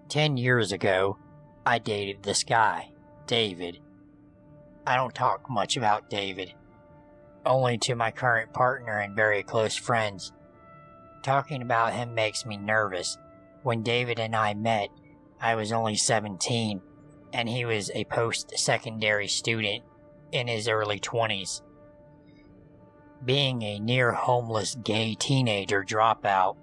10 years ago, I dated this guy, David. I don't talk much about David, only to my current partner and very close friends. Talking about him makes me nervous. When David and I met, I was only 17, and he was a post-secondary student in his early 20s. Being a near-homeless gay teenager dropout,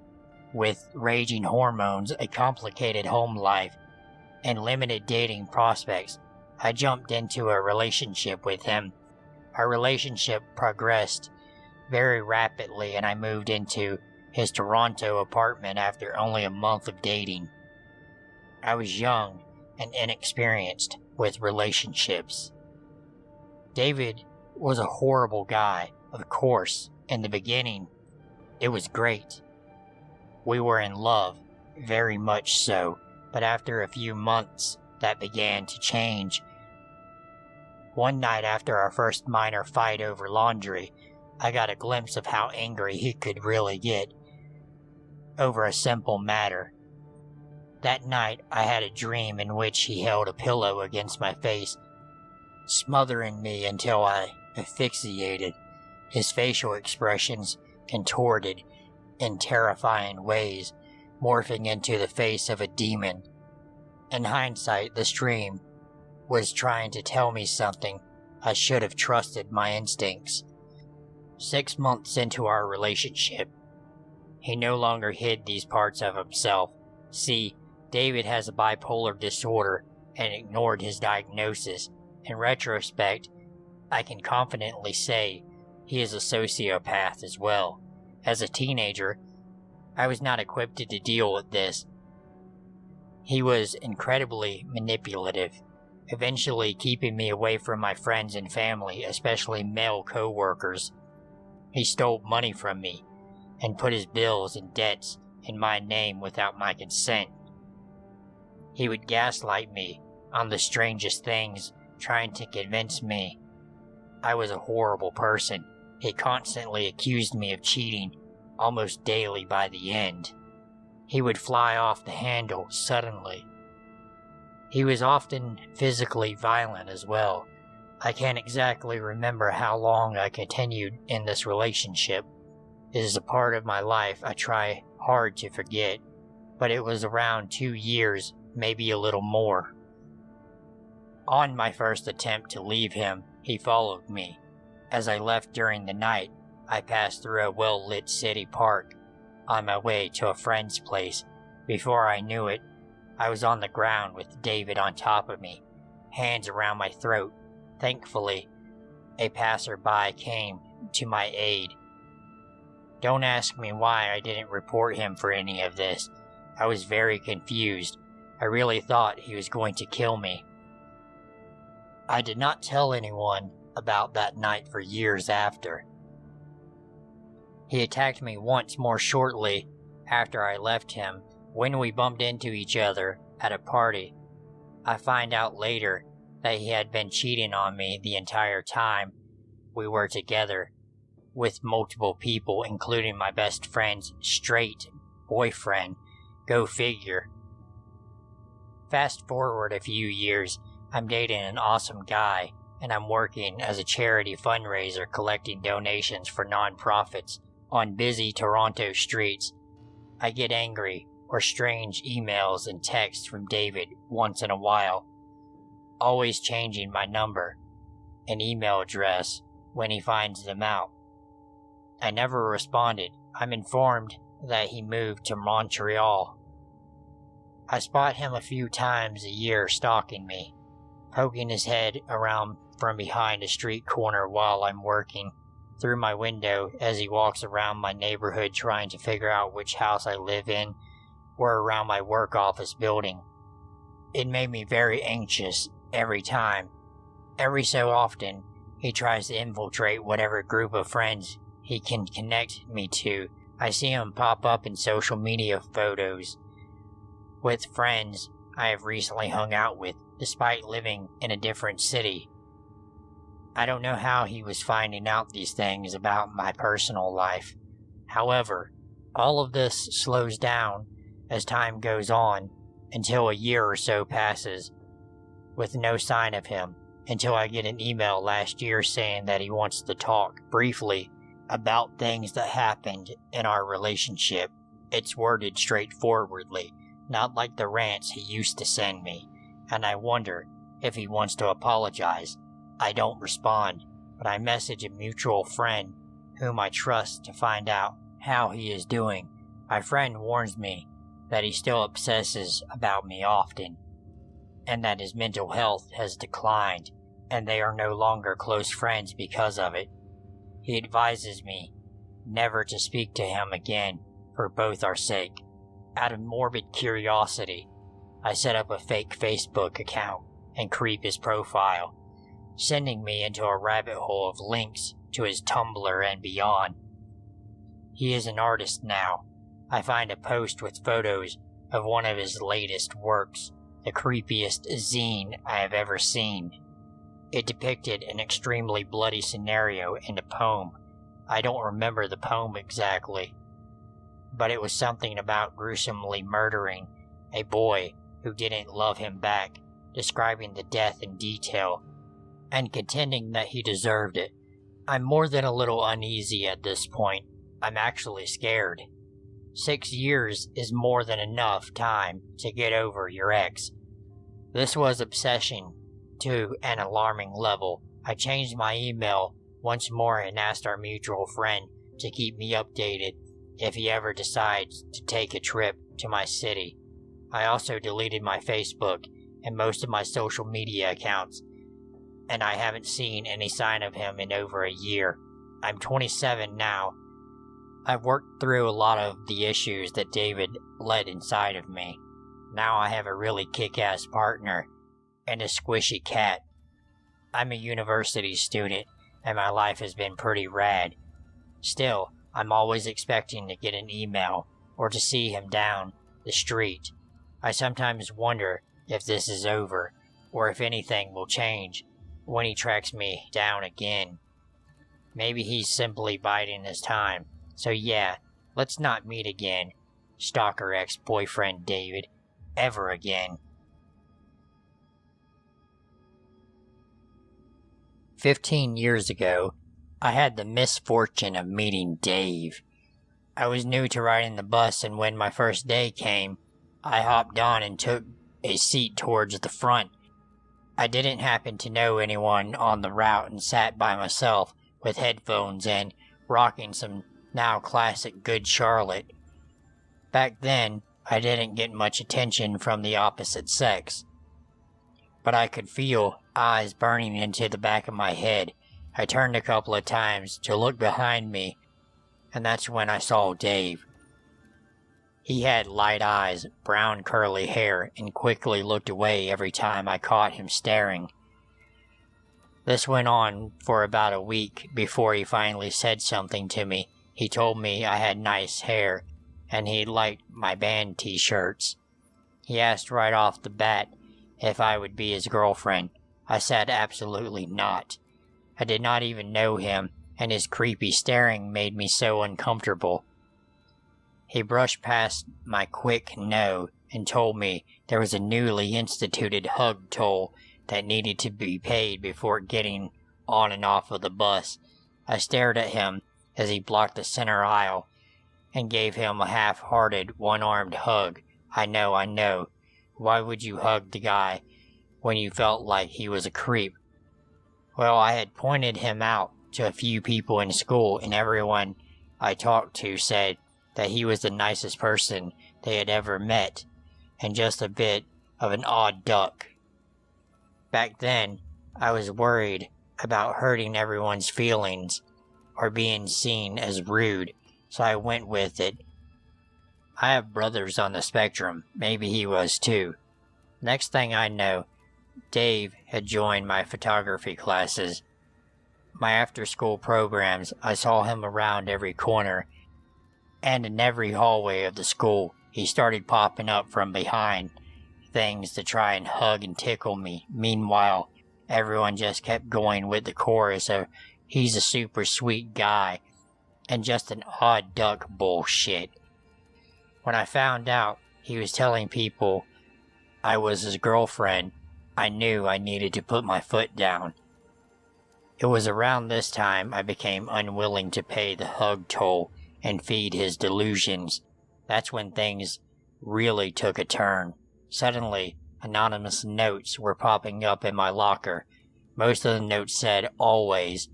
with raging hormones, a complicated home life, and limited dating prospects, I jumped into a relationship with him. Our relationship progressed very rapidly, and I moved into his Toronto apartment after only a month of dating. I was young and inexperienced with relationships. David was a horrible guy, of course. In the beginning, it was great. We were in love, very much so, but after a few months, that began to change. One night after our first minor fight over laundry, I got a glimpse of how angry he could really get over a simple matter. That night, I had a dream in which he held a pillow against my face, smothering me until I asphyxiated. His facial expressions contorted in terrifying ways, morphing into the face of a demon. In hindsight, this dream was trying to tell me something. I should have trusted my instincts. 6 months into our relationship, he no longer hid these parts of himself. See, David has a bipolar disorder and ignored his diagnosis. In retrospect, I can confidently say he is a sociopath as well. As a teenager, I was not equipped to deal with this. He was incredibly manipulative, eventually keeping me away from my friends and family, especially male co-workers. He stole money from me and put his bills and debts in my name without my consent. He would gaslight me on the strangest things, trying to convince me I was a horrible person. He constantly accused me of cheating, almost daily by the end. He would fly off the handle suddenly. He was often physically violent as well. I can't exactly remember how long I continued in this relationship. It is a part of my life I try hard to forget, but it was around 2 years, maybe a little more. On my first attempt to leave him, he followed me. As I left during the night, I passed through a well-lit city park on my way to a friend's place. Before I knew it, I was on the ground with David on top of me, hands around my throat. Thankfully, a passerby came to my aid. Don't ask me why I didn't report him for any of this. I was very confused. I really thought he was going to kill me. I did not tell anyone about that night for years after. He attacked me once more shortly after I left him, when we bumped into each other at a party. I find out later that he had been cheating on me the entire time we were together with multiple people, including my best friend's straight boyfriend. Go figure. Fast forward a few years, I'm dating an awesome guy, and I'm working as a charity fundraiser collecting donations for nonprofits on busy Toronto streets. I get angry or strange emails and texts from David once in a while, always changing my number and email address when he finds them out. I never responded. I'm informed that he moved to Montreal. I spot him a few times a year stalking me, poking his head around from behind a street corner while I'm working through my window as he walks around my neighborhood trying to figure out which house I live in or around my work office building. It made me very anxious every time. Every so often, he tries to infiltrate whatever group of friends he can connect me to. I see him pop up in social media photos with friends I have recently hung out with, despite living in a different city. I don't know how he was finding out these things about my personal life. However, all of this slows down as time goes on, until a year or so passes with no sign of him, until I get an email last year saying that he wants to talk briefly about things that happened in our relationship. It's worded straightforwardly, not like the rants he used to send me, and I wonder if he wants to apologize. I don't respond, but I message a mutual friend whom I trust to find out how he is doing. My friend warns me that he still obsesses about me often, and that his mental health has declined, and they are no longer close friends because of it. He advises me never to speak to him again for both our sake. Out of morbid curiosity, I set up a fake Facebook account and creep his profile, sending me into a rabbit hole of links to his Tumblr and beyond. He is an artist now. I find a post with photos of one of his latest works, the creepiest zine I have ever seen. It depicted an extremely bloody scenario in a poem. I don't remember the poem exactly, but it was something about gruesomely murdering a boy who didn't love him back, describing the death in detail, and contending that he deserved it. I'm more than a little uneasy at this point. I'm actually scared. 6 years is more than enough time to get over your ex. This was obsession to an alarming level. I changed my email once more and asked our mutual friend to keep me updated if he ever decides to take a trip to my city. I also deleted my Facebook and most of my social media accounts, and I haven't seen any sign of him in over a year. I'm 27 now. I've worked through a lot of the issues that David let inside of me. Now I have a really kick-ass partner and a squishy cat. I'm a university student, and my life has been pretty rad. Still, I'm always expecting to get an email or to see him down the street. I sometimes wonder if this is over, or if anything will change when he tracks me down again. Maybe he's simply biding his time. So yeah, let's not meet again, stalker ex-boyfriend David, ever again. 15 years ago, I had the misfortune of meeting Dave. I was new to riding the bus, and when my first day came, I hopped on and took a seat towards the front. I didn't happen to know anyone on the route and sat by myself with headphones in, rocking some now classic Good Charlotte. Back then, I didn't get much attention from the opposite sex, but I could feel eyes burning into the back of my head. I turned a couple of times to look behind me, and that's when I saw Dave. He had light eyes, brown curly hair, and quickly looked away every time I caught him staring. This went on for about a week before he finally said something to me. He told me I had nice hair, and he liked my band t-shirts. He asked right off the bat if I would be his girlfriend. I said absolutely not. I did not even know him, and his creepy staring made me so uncomfortable. He brushed past my quick no and told me there was a newly instituted hug toll that needed to be paid before getting on and off of the bus. I stared at him as he blocked the center aisle and gave him a half-hearted, one-armed hug. I know. Why would you hug the guy when you felt like he was a creep? Well, I had pointed him out to a few people in school, and everyone I talked to said that he was the nicest person they had ever met, and just a bit of an odd duck. Back then, I was worried about hurting everyone's feelings or being seen as rude, so I went with it. I have brothers on the spectrum. Maybe he was too. Next thing I know, Dave had joined my photography classes. My after-school programs, I saw him around every corner, and in every hallway of the school, he started popping up from behind things to try and hug and tickle me. Meanwhile, everyone just kept going with the chorus of, "He's a super sweet guy," and just an odd duck bullshit. When I found out he was telling people I was his girlfriend, I knew I needed to put my foot down. It was around this time I became unwilling to pay the hug toll and feed his delusions. That's when things really took a turn. Suddenly, anonymous notes were popping up in my locker. Most of the notes said always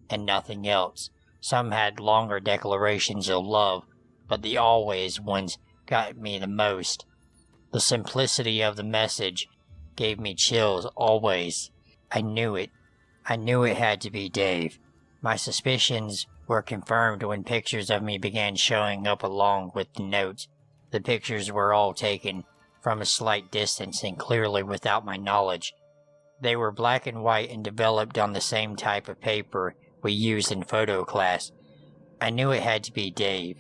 and nothing else. Some had longer declarations of love, but the always ones got me the most. The simplicity of the message gave me chills always. I knew it. I knew it had to be Dave. My suspicions were confirmed when pictures of me began showing up along with the notes. The pictures were all taken from a slight distance and clearly without my knowledge. They were black and white and developed on the same type of paper we used in photo class. I knew it had to be Dave.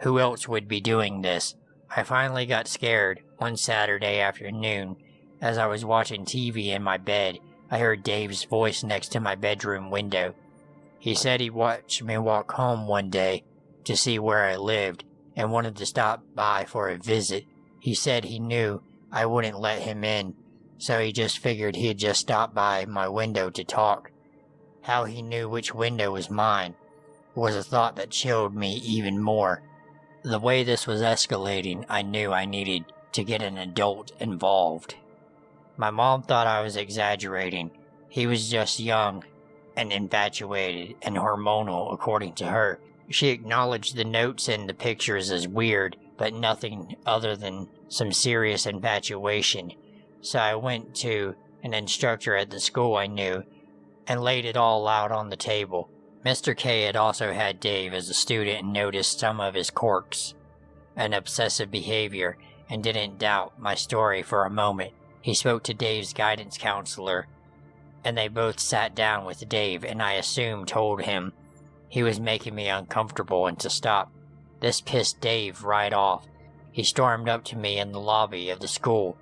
Who else would be doing this? I finally got scared one Saturday afternoon. As I was watching TV in my bed, I heard Dave's voice next to my bedroom window. He said he watched me walk home one day to see where I lived and wanted to stop by for a visit. He said he knew I wouldn't let him in, so he just figured he'd just stop by my window to talk. How he knew which window was mine was a thought that chilled me even more. The way this was escalating, I knew I needed to get an adult involved. My mom thought I was exaggerating. He was just young and infatuated and hormonal, according to her. She acknowledged the notes and the pictures as weird, but nothing other than some serious infatuation. So I went to an instructor at the school I knew and laid it all out on the table. Mr. K had also had Dave as a student and noticed some of his quirks and obsessive behavior and didn't doubt my story for a moment. He spoke to Dave's guidance counselor, and they both sat down with Dave, and I assumed told him he was making me uncomfortable and to stop. This pissed Dave right off. He stormed up to me in the lobby of the school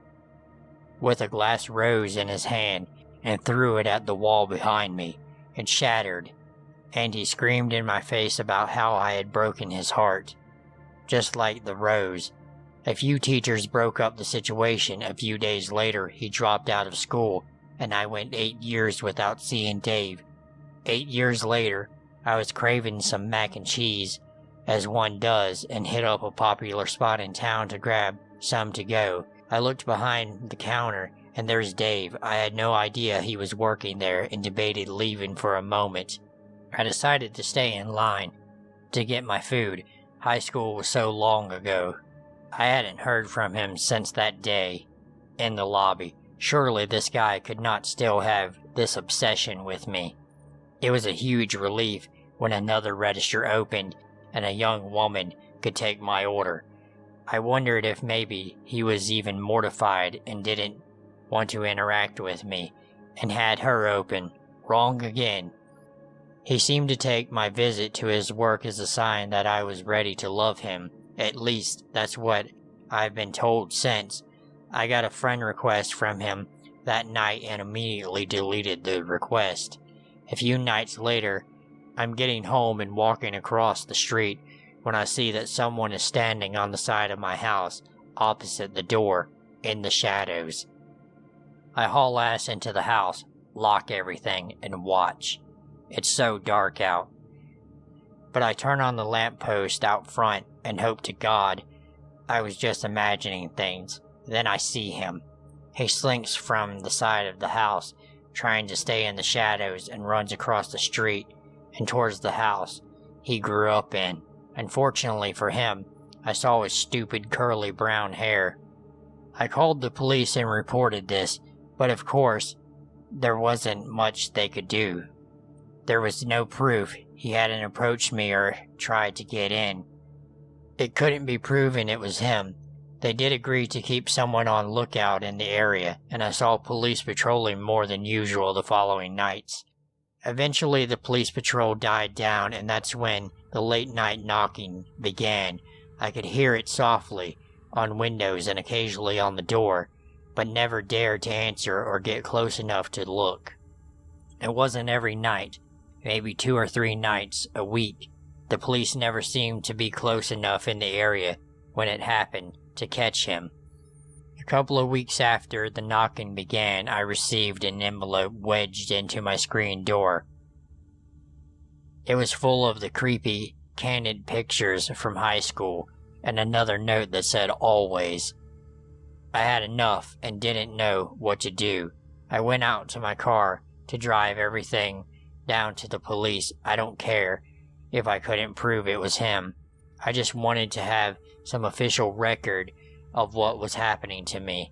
with a glass rose in his hand and threw it at the wall behind me. It shattered, and he screamed in my face about how I had broken his heart, just like the rose. A few teachers broke up the situation. A few days later, he dropped out of school, and I went 8 years without seeing Dave. 8 years later, I was craving some mac and cheese, as one does, and hit up a popular spot in town to grab some to go. I looked behind the counter, and there's Dave. I had no idea he was working there and debated leaving for a moment. I decided to stay in line to get my food. High school was so long ago. I hadn't heard from him since that day in the lobby. Surely this guy could not still have this obsession with me. It was a huge relief when another register opened and a young woman could take my order. I wondered if maybe he was even mortified and didn't want to interact with me and had her open. Wrong again. He seemed to take my visit to his work as a sign that I was ready to love him. At least, that's what I've been told since. I got a friend request from him that night and immediately deleted the request. A few nights later, I'm getting home and walking across the street when I see that someone is standing on the side of my house, opposite the door, in the shadows. I haul ass into the house, lock everything, and watch. It's so dark out. But I turn on the lamppost out front and hope to God I was just imagining things. Then I see him. He slinks from the side of the house, trying to stay in the shadows, and runs across the street and towards the house he grew up in. Unfortunately for him, I saw his stupid curly brown hair. I called the police and reported this, but of course, there wasn't much they could do. There was no proof he hadn't approached me or tried to get in. It couldn't be proven it was him. They did agree to keep someone on lookout in the area, and I saw police patrolling more than usual the following nights. Eventually the police patrol died down, and that's when the late-night knocking began. I could hear it softly on windows and occasionally on the door, but never dared to answer or get close enough to look. It wasn't every night, maybe 2 or 3 nights a week. The police never seemed to be close enough in the area when it happened to catch him. A couple of weeks after the knocking began, I received an envelope wedged into my screen door. It was full of the creepy, candid pictures from high school and another note that said always. I had enough and didn't know what to do. I went out to my car to drive everything down to the police. I don't care if I couldn't prove it was him. I just wanted to have some official record of what was happening to me.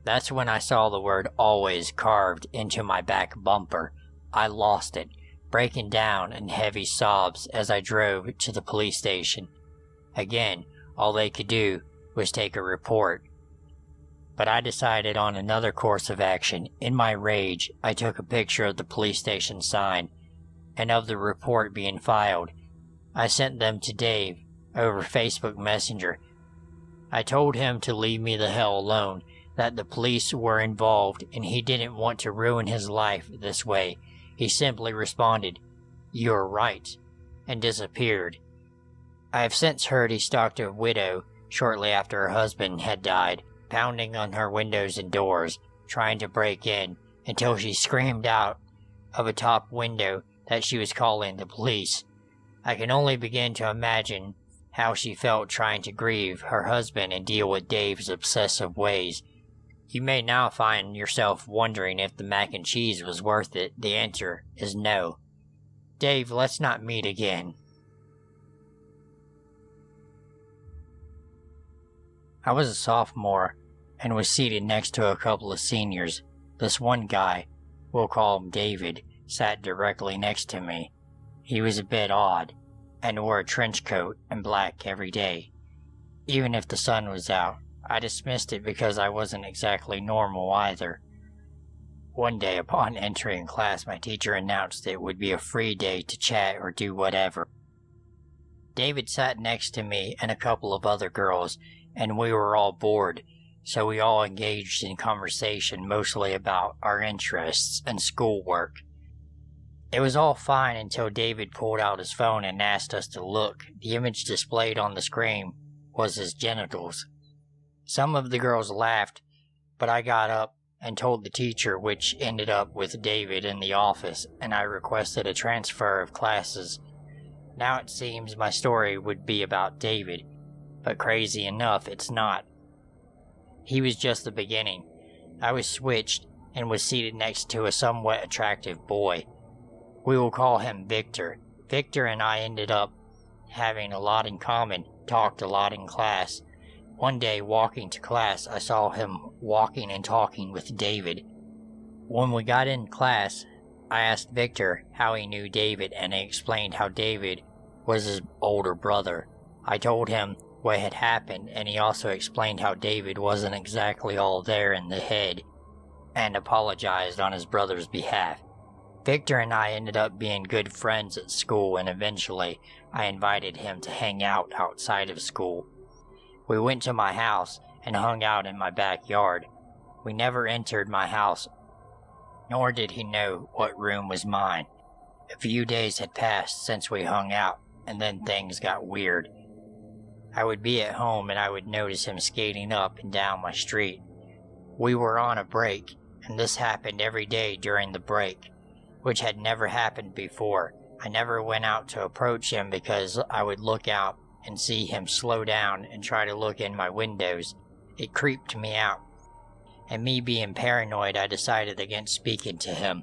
That's when I saw the word always carved into my back bumper. I lost it, breaking down in heavy sobs as I drove to the police station. Again, all they could do was take a report. But I decided on another course of action. In my rage, I took a picture of the police station sign and of the report being filed. I sent them to Dave over Facebook Messenger. I told him to leave me the hell alone, that the police were involved and he didn't want to ruin his life this way. He simply responded, "You're right," and disappeared. I have since heard he stalked a widow shortly after her husband had died, pounding on her windows and doors, trying to break in, until she screamed out of a top window that she was calling the police. I can only begin to imagine how she felt trying to grieve her husband and deal with Dave's obsessive ways. You may now find yourself wondering if the mac and cheese was worth it. The answer is no. Dave, let's not meet again. I was a sophomore and was seated next to a couple of seniors. This one guy, we'll call him David, sat directly next to me. He was a bit odd and wore a trench coat and black every day. Even if the sun was out, I dismissed it because I wasn't exactly normal either. One day upon entering class, my teacher announced it would be a free day to chat or do whatever. David sat next to me and a couple of other girls, and we were all bored, so we all engaged in conversation mostly about our interests and schoolwork. It was all fine until David pulled out his phone and asked us to look. The image displayed on the screen was his genitals. Some of the girls laughed, but I got up and told the teacher, which ended up with David in the office, and I requested a transfer of classes. Now it seems my story would be about David, but crazy enough, it's not. He was just the beginning. I was switched and was seated next to a somewhat attractive boy. We will call him Victor. Victor and I ended up having a lot in common, talked a lot in class. One day, walking to class, I saw him walking and talking with David. When we got in class, I asked Victor how he knew David, and he explained how David was his older brother. I told him what had happened, and he also explained how David wasn't exactly all there in the head, and apologized on his brother's behalf. Victor and I ended up being good friends at school, and eventually I invited him to hang out outside of school. We went to my house and hung out in my backyard. We never entered my house, nor did he know what room was mine. A few days had passed since we hung out, and then things got weird. I would be at home and I would notice him skating up and down my street. We were on a break, and this happened every day during the break, which had never happened before. I never went out to approach him because I would look out and see him slow down and try to look in my windows. It creeped me out, and me being paranoid, I decided against speaking to him.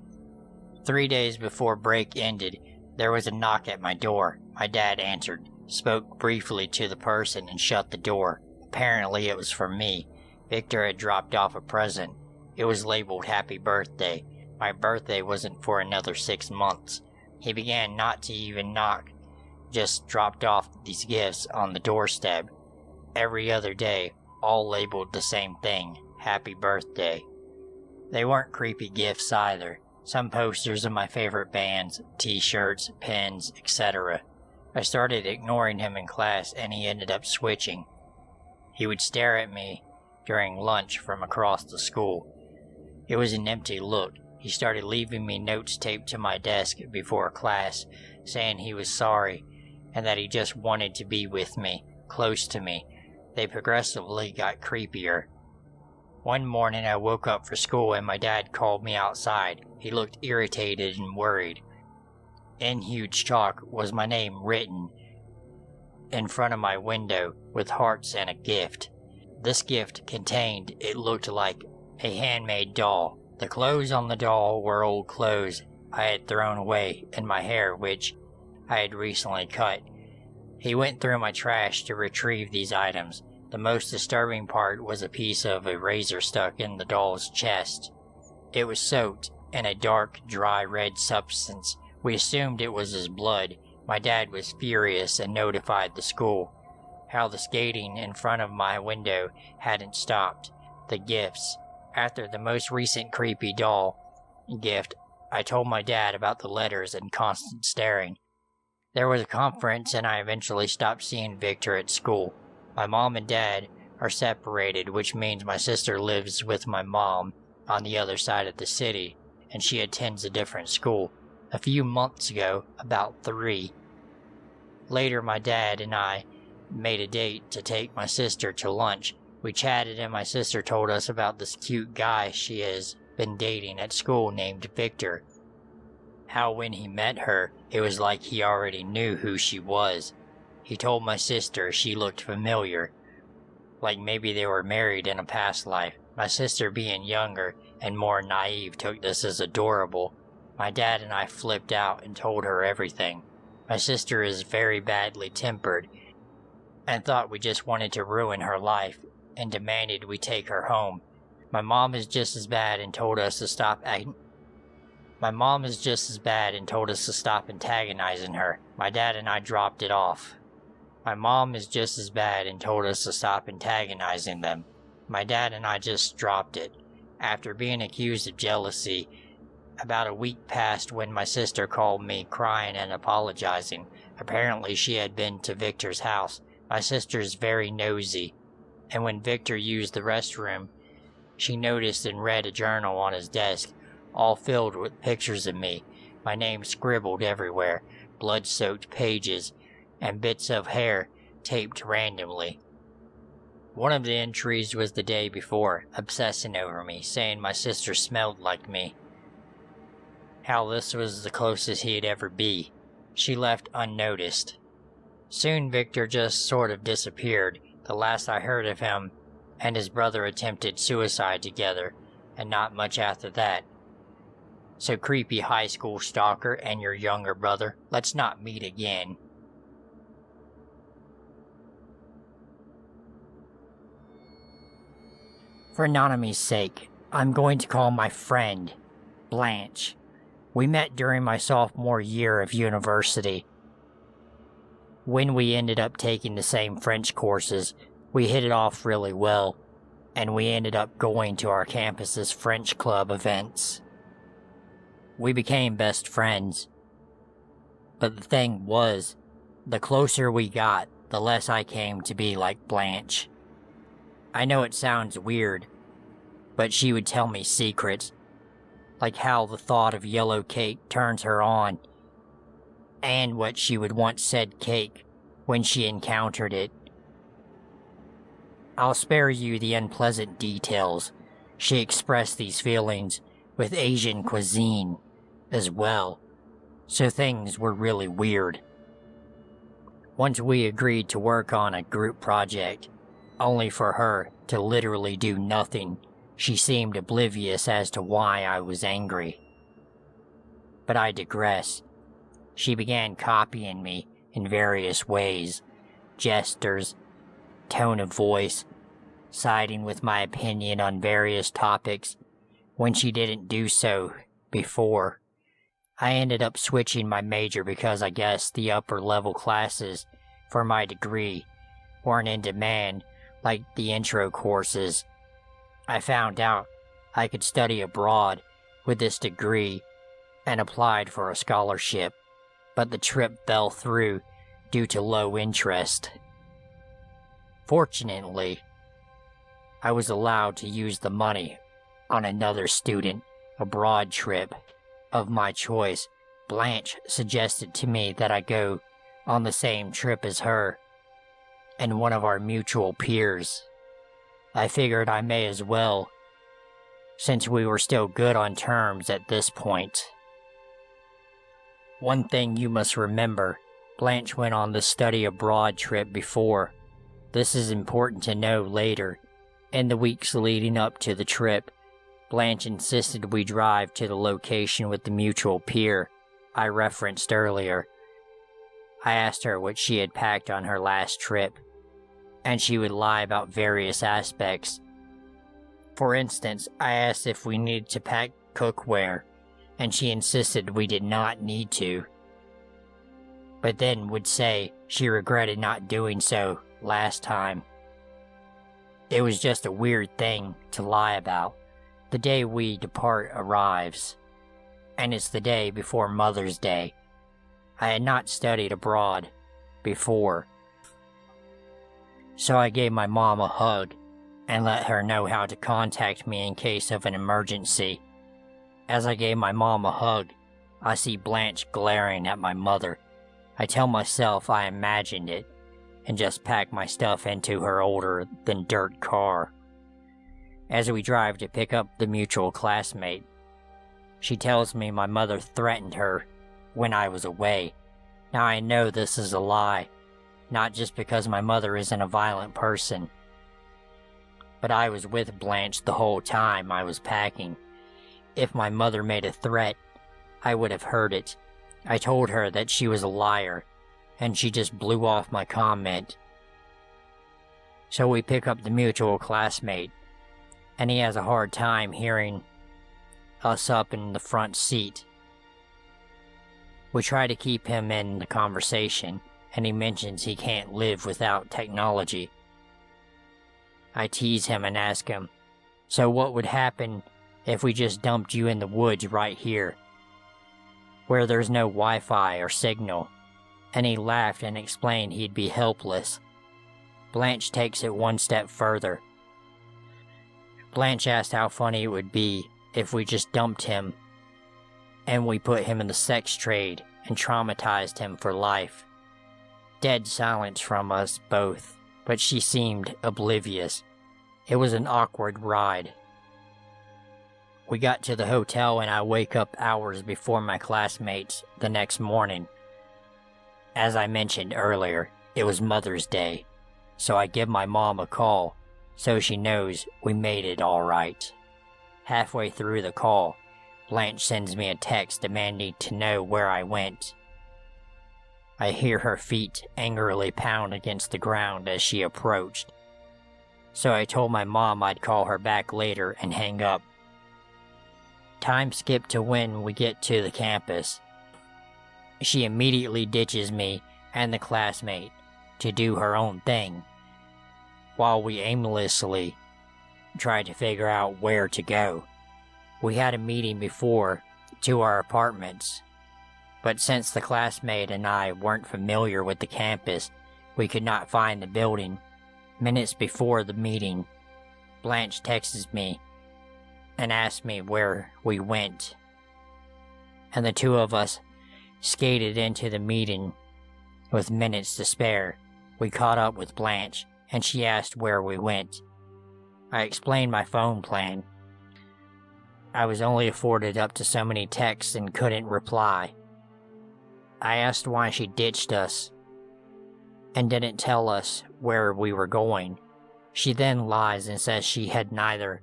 3 days before break ended, there was a knock at my door. My dad answered, spoke briefly to the person, and shut the door. Apparently it was for me. Victor had dropped off a present. It was labeled Happy Birthday. My birthday wasn't for another 6 months. He began not to even knock, just dropped off these gifts on the doorstep. Every other day, all labeled the same thing, Happy Birthday. They weren't creepy gifts either. Some posters of my favorite bands, t-shirts, pens, etc. I started ignoring him in class, and he ended up switching. He would stare at me during lunch from across the school. It was an empty look. He started leaving me notes taped to my desk before class, saying he was sorry, and that he just wanted to be with me, close to me. They progressively got creepier. One morning I woke up for school and my dad called me outside. He looked irritated and worried. In huge chalk was my name written in front of my window with hearts and a gift. This gift contained, it looked like, a handmade doll. The clothes on the doll were old clothes I had thrown away, and my hair, which I had recently cut. He went through my trash to retrieve these items. The most disturbing part was a piece of a razor stuck in the doll's chest. It was soaked in a dark, dry red substance. We assumed it was his blood. My dad was furious and notified the school. How the skating in front of my window hadn't stopped. The gifts. After the most recent creepy doll gift, I told my dad about the letters and constant staring. There was a conference and I eventually stopped seeing Victor at school. My mom and dad are separated, which means my sister lives with my mom on the other side of the city, and she attends a different school. A few months ago, about 3. Later, my dad and I made a date to take my sister to lunch. We chatted and my sister told us about this cute guy she has been dating at school named Victor. How when he met her, it was like he already knew who she was. He told my sister she looked familiar, like maybe they were married in a past life. My sister, being younger and more naive, took this as adorable. My dad and I flipped out and told her everything. My sister is very badly tempered and thought we just wanted to ruin her life and demanded we take her home. My mom is just as bad and told us to stop antagonizing her. My dad and I dropped it off. My mom is just as bad and told us to stop antagonizing them. My dad and I just dropped it. After being accused of jealousy, about a week passed when my sister called me crying and apologizing. Apparently she had been to Victor's house. My sister's very nosy, and when Victor used the restroom, she noticed and read a journal on his desk, all filled with pictures of me, my name scribbled everywhere, blood-soaked pages, and bits of hair taped randomly. One of the entries was the day before, obsessing over me, saying my sister smelled like me. How this was the closest he'd ever be. She left unnoticed. Soon Victor just sort of disappeared. The last I heard of him and his brother attempted suicide together, and not much after that. So creepy high school stalker and your younger brother, let's not meet again. For anonymous's sake, I'm going to call my friend Blanche. We met during my sophomore year of university. When we ended up taking the same French courses, we hit it off really well, and we ended up going to our campus's French club events. We became best friends. But the thing was, the closer we got, the less I came to be like Blanche. I know it sounds weird, but she would tell me secrets, like how the thought of yellow cake turns her on, and what she would once said cake when she encountered it. I'll spare you the unpleasant details. She expressed these feelings with Asian cuisine as well, so things were really weird. Once we agreed to work on a group project, only for her to literally do nothing, she seemed oblivious as to why I was angry. But I digress. She began copying me in various ways, gestures, tone of voice, siding with my opinion on various topics when she didn't do so before. I ended up switching my major because I guess the upper level classes for my degree weren't in demand like the intro courses. I found out I could study abroad with this degree and applied for a scholarship, but the trip fell through due to low interest. Fortunately, I was allowed to use the money on another student abroad trip of my choice. Blanche suggested to me that I go on the same trip as her and one of our mutual peers. I figured I may as well, since we were still good on terms at this point. One thing you must remember, Blanche went on the study abroad trip before. This is important to know later. In the weeks leading up to the trip, Blanche insisted we drive to the location with the mutual pier I referenced earlier. I asked her what she had packed on her last trip, and she would lie about various aspects. For instance, I asked if we needed to pack cookware, and she insisted we did not need to, but then would say she regretted not doing so last time. It was just a weird thing to lie about. The day we depart arrives, and it's the day before Mother's Day. I had not studied abroad before, so I gave my mom a hug and let her know how to contact me in case of an emergency. As I gave my mom a hug, I see Blanche glaring at my mother. I tell myself I imagined it, and just pack my stuff into her older-than-dirt car. As we drive to pick up the mutual classmate, she tells me my mother threatened her when I was away. Now I know this is a lie, not just because my mother isn't a violent person, but I was with Blanche the whole time I was packing. If my mother made a threat, I would have heard it. I told her that she was a liar, and she just blew off my comment. So we pick up the mutual classmate, and he has a hard time hearing us up in the front seat. We try to keep him in the conversation, and he mentions he can't live without technology. I tease him and ask him, so what would happen if we just dumped you in the woods right here, where there's no Wi-Fi or signal? And he laughed and explained he'd be helpless. Blanche takes it one step further. Blanche asked how funny it would be if we just dumped him and we put him in the sex trade and traumatized him for life. Dead silence from us both, but she seemed oblivious. It was an awkward ride. We got to the hotel and I wake up hours before my classmates the next morning. As I mentioned earlier, it was Mother's Day, so I give my mom a call so she knows we made it all right. Halfway through the call, Blanche sends me a text demanding to know where I went. I hear her feet angrily pound against the ground as she approached, so I told my mom I'd call her back later and hang up. Time skipped to when we get to the campus. She immediately ditches me and the classmate to do her own thing, while we aimlessly try to figure out where to go. We had a meeting before to our apartments, but since the classmate and I weren't familiar with the campus, we could not find the building. Minutes before the meeting, Blanche texts me and asked me where we went, and the two of us skated into the meeting with minutes to spare. We caught up with Blanche, and she asked where we went. I explained my phone plan. I was only afforded up to so many texts and couldn't reply. I asked why she ditched us and didn't tell us where we were going. She then lies and says she had neither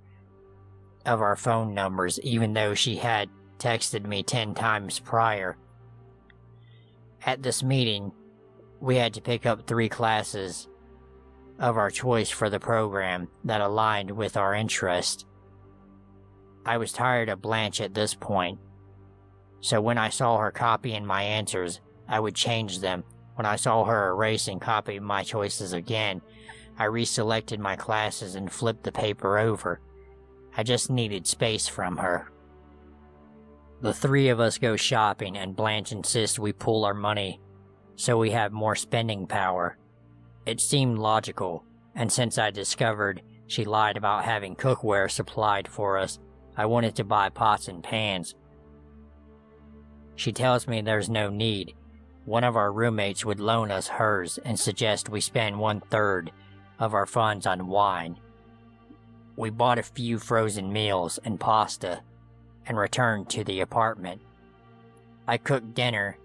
of our phone numbers, even though she had texted me 10 times prior. At this meeting, we had to pick up 3 classes of our choice for the program that aligned with our interest. I was tired of Blanche at this point, so when I saw her copying my answers, I would change them. When I saw her erase and copy my choices again, I reselected my classes and flipped the paper over. I just needed space from her. The 3 of us go shopping, and Blanche insists we pool our money so we have more spending power. It seemed logical, and since I discovered she lied about having cookware supplied for us, I wanted to buy pots and pans. She tells me there's no need. One of our roommates would loan us hers and suggest we spend 1/3 of our funds on wine. We bought a few frozen meals and pasta and returned to the apartment. I cooked dinner,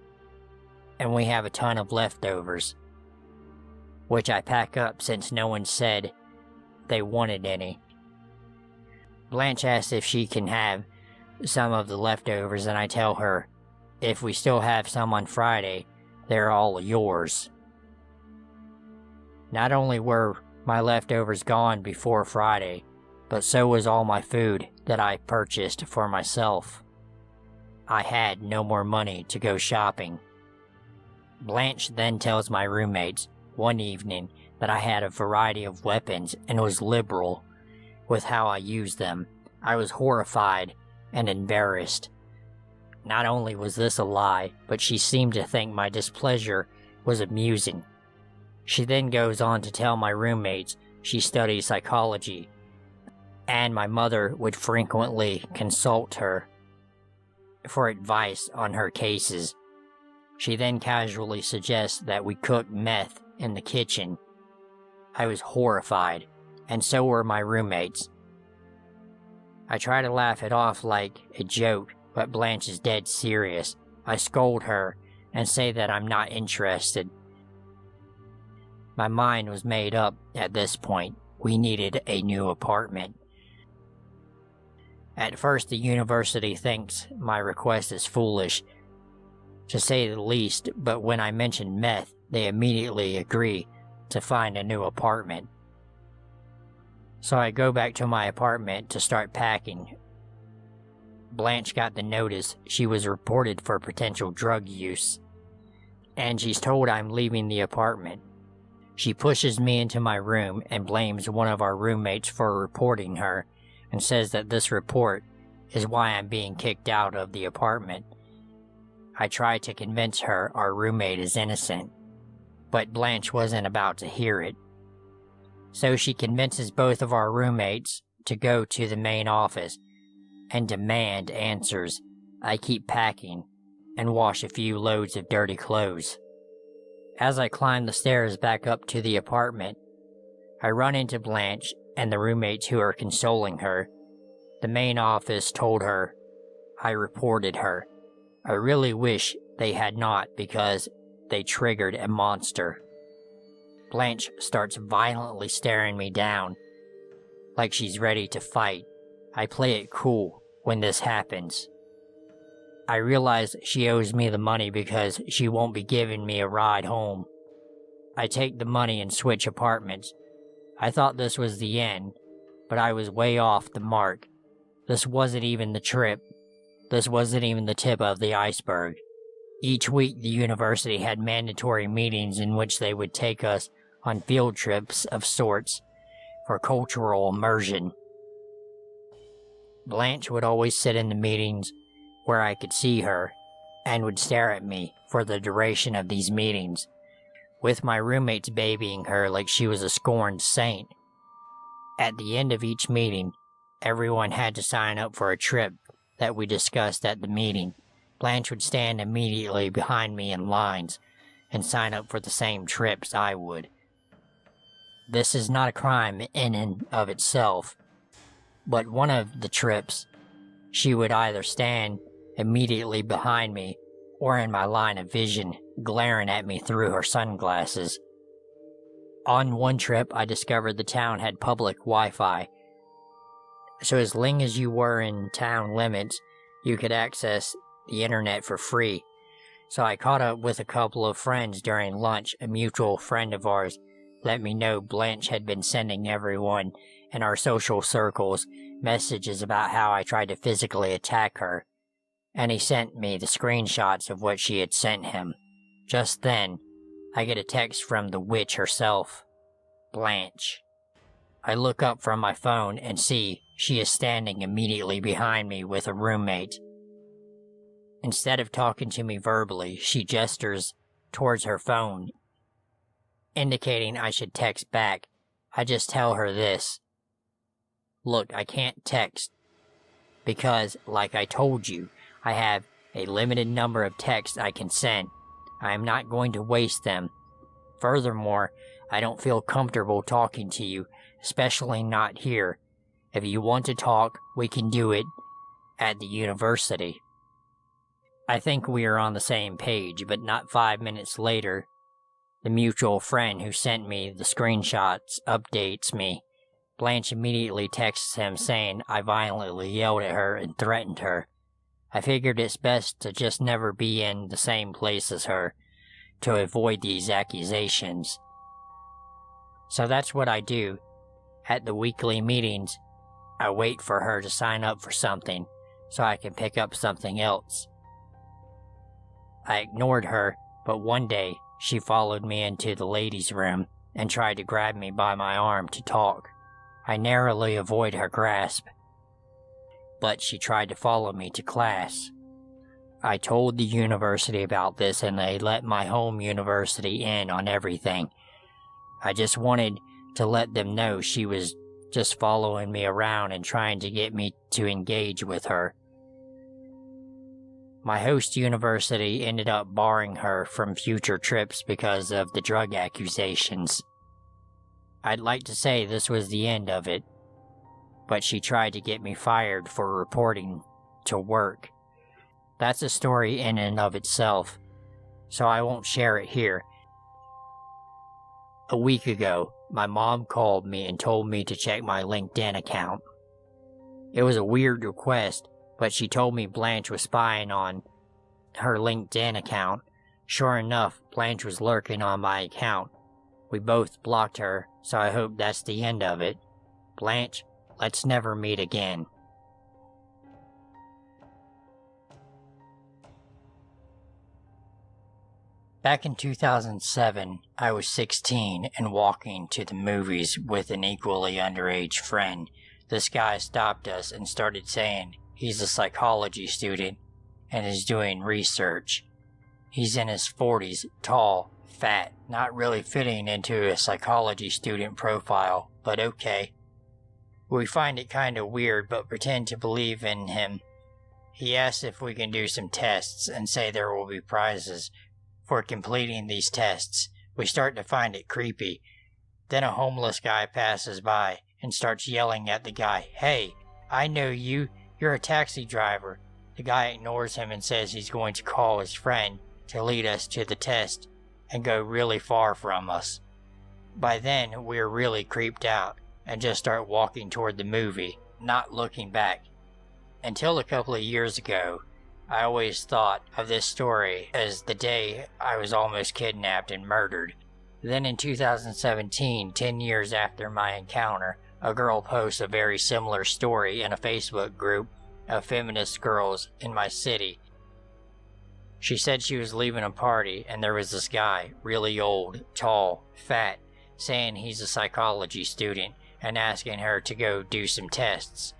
and we have a ton of leftovers, which I pack up since no one said they wanted any. Blanche asks if she can have some of the leftovers, and I tell her if we still have some on Friday, they're all yours. Not only were my leftovers gone before Friday, but so was all my food that I purchased for myself. I had no more money to go shopping. Blanche then tells my roommates one evening that I had a variety of weapons and was liberal with how I used them. I was horrified and embarrassed. Not only was this a lie, but she seemed to think my displeasure was amusing. She then goes on to tell my roommates she studies psychology, and my mother would frequently consult her for advice on her cases. She then casually suggests that we cook meth in the kitchen. I was horrified, and so were my roommates. I try to laugh it off like a joke, but Blanche is dead serious. I scold her and say that I'm not interested. My mind was made up at this point. We needed a new apartment. At first, the university thinks my request is foolish, to say the least, but when I mention meth, they immediately agree to find a new apartment. So I go back to my apartment to start packing. Blanche got the notice she was reported for potential drug use, and she's told I'm leaving the apartment. She pushes me into my room and blames one of our roommates for reporting her, and says that this report is why I'm being kicked out of the apartment. I try to convince her our roommate is innocent, but Blanche wasn't about to hear it. So she convinces both of our roommates to go to the main office and demand answers. I keep packing and wash a few loads of dirty clothes. As I climb the stairs back up to the apartment, I run into Blanche and the roommates who are consoling her. The main office told her I reported her. I really wish they had not, because they triggered a monster. Blanche starts violently staring me down, like she's ready to fight. I play it cool when this happens. I realize she owes me the money because she won't be giving me a ride home. I take the money and switch apartments. I thought this was the end, but I was way off the mark. This wasn't even the trip. This wasn't even the tip of the iceberg. Each week, the university had mandatory meetings in which they would take us on field trips of sorts for cultural immersion. Blanche would always sit in the meetings where I could see her and would stare at me for the duration of these meetings, with my roommates babying her like she was a scorned saint. At the end of each meeting, everyone had to sign up for a trip that we discussed at the meeting. Blanche would stand immediately behind me in lines and sign up for the same trips I would. This is not a crime in and of itself, but one of the trips, she would either stand immediately behind me or in my line of vision, glaring at me through her sunglasses. On one trip, I discovered the town had public Wi-Fi, so as long as you were in town limits, you could access the internet for free. So I caught up with a couple of friends during lunch. A mutual friend of ours let me know Blanche had been sending everyone in our social circles messages about how I tried to physically attack her, and he sent me the screenshots of what she had sent him. Just then, I get a text from the witch herself, Blanche. I look up from my phone and see she is standing immediately behind me with a roommate. Instead of talking to me verbally, she gestures towards her phone, indicating I should text back. I just tell her this: look, I can't text because, like I told you, I have a limited number of texts I can send. I am not going to waste them. Furthermore, I don't feel comfortable talking to you, especially not here. If you want to talk, we can do it at the university. I think we are on the same page, but not 5 minutes later, the mutual friend who sent me the screenshots updates me. Blanche immediately texts him saying I violently yelled at her and threatened her. I figured it's best to just never be in the same place as her, to avoid these accusations. So that's what I do. At the weekly meetings, I wait for her to sign up for something, so I can pick up something else. I ignored her, but one day, she followed me into the ladies' room and tried to grab me by my arm to talk. I narrowly avoid her grasp, but she tried to follow me to class. I told the university about this and they let my home university in on everything. I just wanted to let them know she was just following me around and trying to get me to engage with her. My host university ended up barring her from future trips because of the drug accusations. I'd like to say this was the end of it, but she tried to get me fired for reporting to work. That's a story in and of itself, so I won't share it here. A week ago, my mom called me and told me to check my LinkedIn account. It was a weird request, but she told me Blanche was spying on her LinkedIn account. Sure enough, Blanche was lurking on my account. We both blocked her, so I hope that's the end of it. Blanche, let's never meet again. Back in 2007, I was 16 and walking to the movies with an equally underage friend. This guy stopped us and started saying he's a psychology student and is doing research. He's in his 40s, tall, fat, not really fitting into a psychology student profile, but okay. We find it kind of weird but pretend to believe in him. He asks if we can do some tests and say there will be prizes for completing these tests. We start to find it creepy. Then a homeless guy passes by and starts yelling at the guy, "Hey, I know you, you're a taxi driver." The guy ignores him and says he's going to call his friend to lead us to the test and go really far from us. By then, we're really creeped out and just start walking toward the movie, not looking back. Until a couple of years ago, I always thought of this story as the day I was almost kidnapped and murdered. Then in 2017, 10 years after my encounter, a girl posts a very similar story in a Facebook group of feminist girls in my city. She said she was leaving a party and there was this guy, really old, tall, fat, saying he's a psychology student and asking her to go do some tests.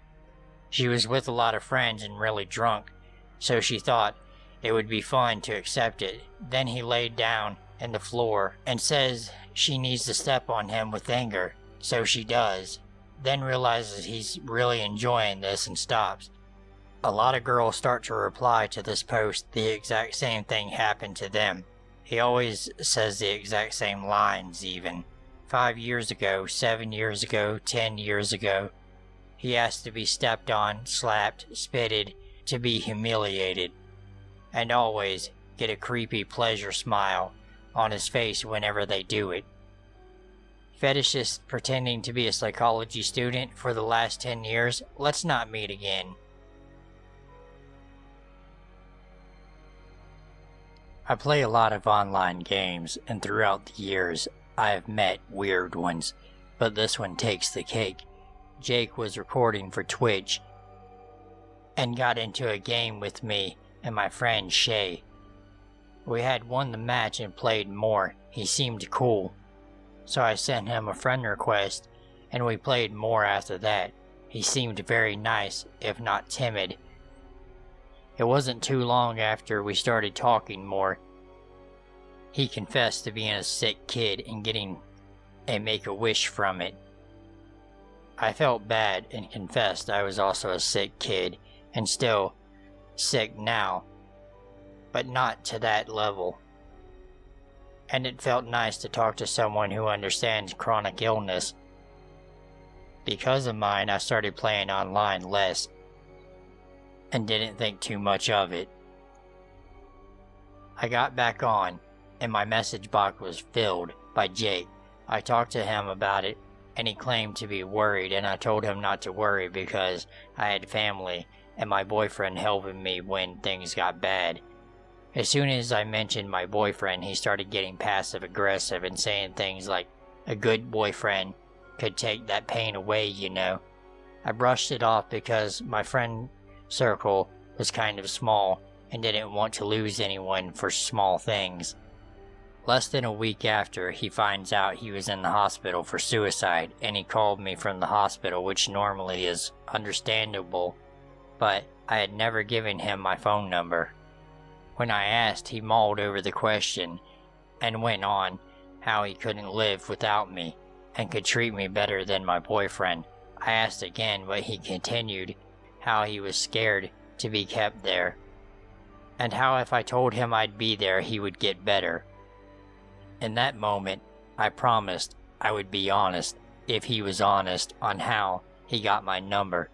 She was with a lot of friends and really drunk, so she thought it would be fun to accept it. Then he laid down on the floor and says she needs to step on him with anger, so she does. Then realizes he's really enjoying this and stops. A lot of girls start to reply to this post the exact same thing happened to them. He always says the exact same lines even. 5 years ago, 7 years ago, 10 years ago. He asked to be stepped on, slapped, spitted, to be humiliated. And always get a creepy pleasure smile on his face whenever they do it. Fetishist pretending to be a psychology student for the last 10 years, let's not meet again. I play a lot of online games, and throughout the years, I have met weird ones, but this one takes the cake. Jake was recording for Twitch, and got into a game with me and my friend Shay. We had won the match and played more. He seemed cool, so I sent him a friend request, and we played more after that. He seemed very nice, if not timid. It wasn't too long after we started talking more. He confessed to being a sick kid and getting a Make-A-Wish from it. I felt bad and confessed I was also a sick kid, and still sick now, but not to that level. And it felt nice to talk to someone who understands chronic illness. Because of mine, I started playing online less and didn't think too much of it. I got back on, and my message box was filled by Jake. I talked to him about it, and he claimed to be worried, and I told him not to worry because I had family and my boyfriend helping me when things got bad. As soon as I mentioned my boyfriend, he started getting passive-aggressive and saying things like, "A good boyfriend could take that pain away, you know." I brushed it off because my friend circle was kind of small and didn't want to lose anyone for small things. Less than a week after, he finds out he was in the hospital for suicide, and he called me from the hospital, which normally is understandable, but I had never given him my phone number. When I asked, he mulled over the question and went on how he couldn't live without me and could treat me better than my boyfriend. I asked again, but he continued how he was scared to be kept there, and how if I told him I'd be there, he would get better. In that moment, I promised I would be honest if he was honest on how he got my number.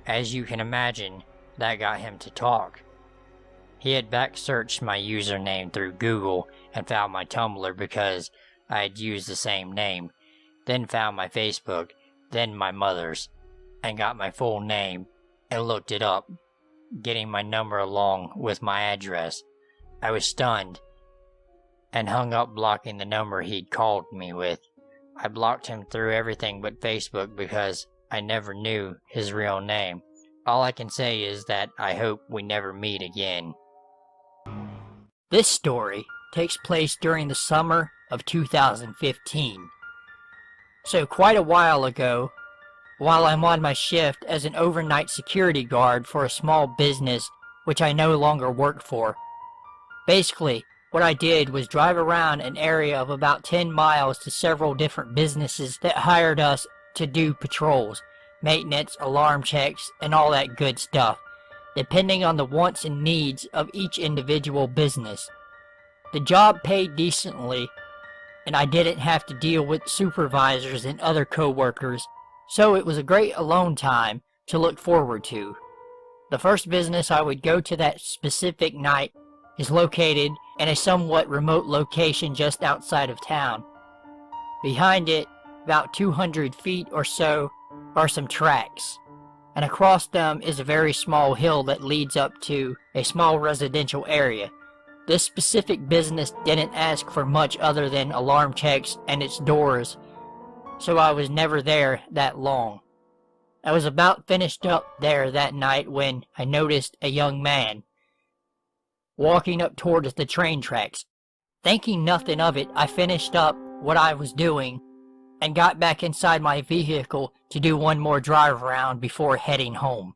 As you can imagine, that got him to talk. He had back-searched my username through Google and found my Tumblr because I had used the same name, then found my Facebook, then my mother's, and got my full name and looked it up, getting my number along with my address. I was stunned and hung up, blocking the number he'd called me with. I blocked him through everything but Facebook because I never knew his real name. All I can say is that I hope we never meet again. This story takes place during the summer of 2015. So quite a while ago, while I'm on my shift as an overnight security guard for a small business which I no longer work for. Basically, what I did was drive around an area of about 10 miles to several different businesses that hired us to do patrols, maintenance, alarm checks, and all that good stuff, depending on the wants and needs of each individual business. The job paid decently, and I didn't have to deal with supervisors and other co-workers, so it was a great alone time to look forward to. The first business I would go to that specific night is located in a somewhat remote location just outside of town. Behind it, about 200 feet or so, are some tracks, and across them is a very small hill that leads up to a small residential area. This specific business didn't ask for much other than alarm checks and its doors, so I was never there that long. I was about finished up there that night when I noticed a young man walking up towards the train tracks. Thinking nothing of it, I finished up what I was doing and got back inside my vehicle to do one more drive around before heading home.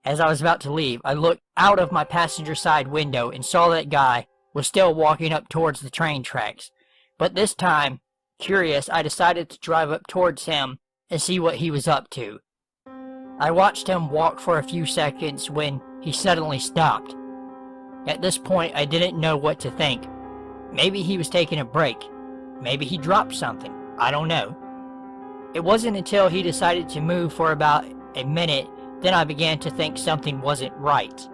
As I was about to leave, I looked out of my passenger side window and saw that guy was still walking up towards the train tracks. But this time, curious, I decided to drive up towards him and see what he was up to. I watched him walk for a few seconds when he suddenly stopped. At this point, I didn't know what to think. Maybe he was taking a break. Maybe he dropped something. I don't know. It wasn't until he decided to move for about a minute then I began to think something wasn't right.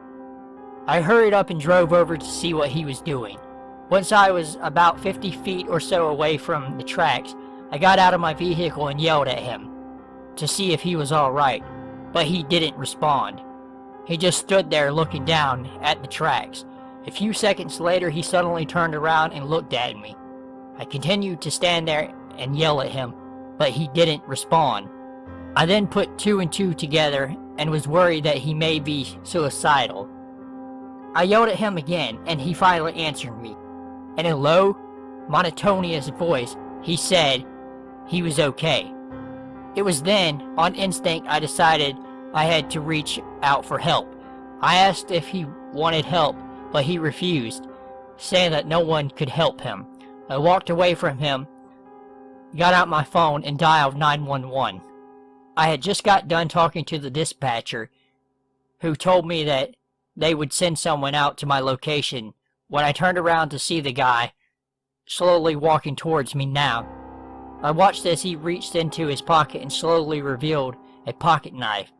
I hurried up and drove over to see what he was doing. Once I was about 50 feet or so away from the tracks, I got out of my vehicle and yelled at him to see if he was all right, but he didn't respond. He just stood there looking down at the tracks. A few seconds later, he suddenly turned around and looked at me. I continued to stand there and yell at him, but he didn't respond. I then put two and two together and was worried that he may be suicidal. I yelled at him again, and he finally answered me. In a low, monotonous voice, he said he was okay. It was then, on instinct, I decided I had to reach out for help. I asked if he wanted help, but he refused, saying that no one could help him. I walked away from him, got out my phone, and dialed 911. I had just got done talking to the dispatcher, who told me that they would send someone out to my location when I turned around to see the guy slowly walking towards me now. I watched as he reached into his pocket and slowly revealed a pocket knife,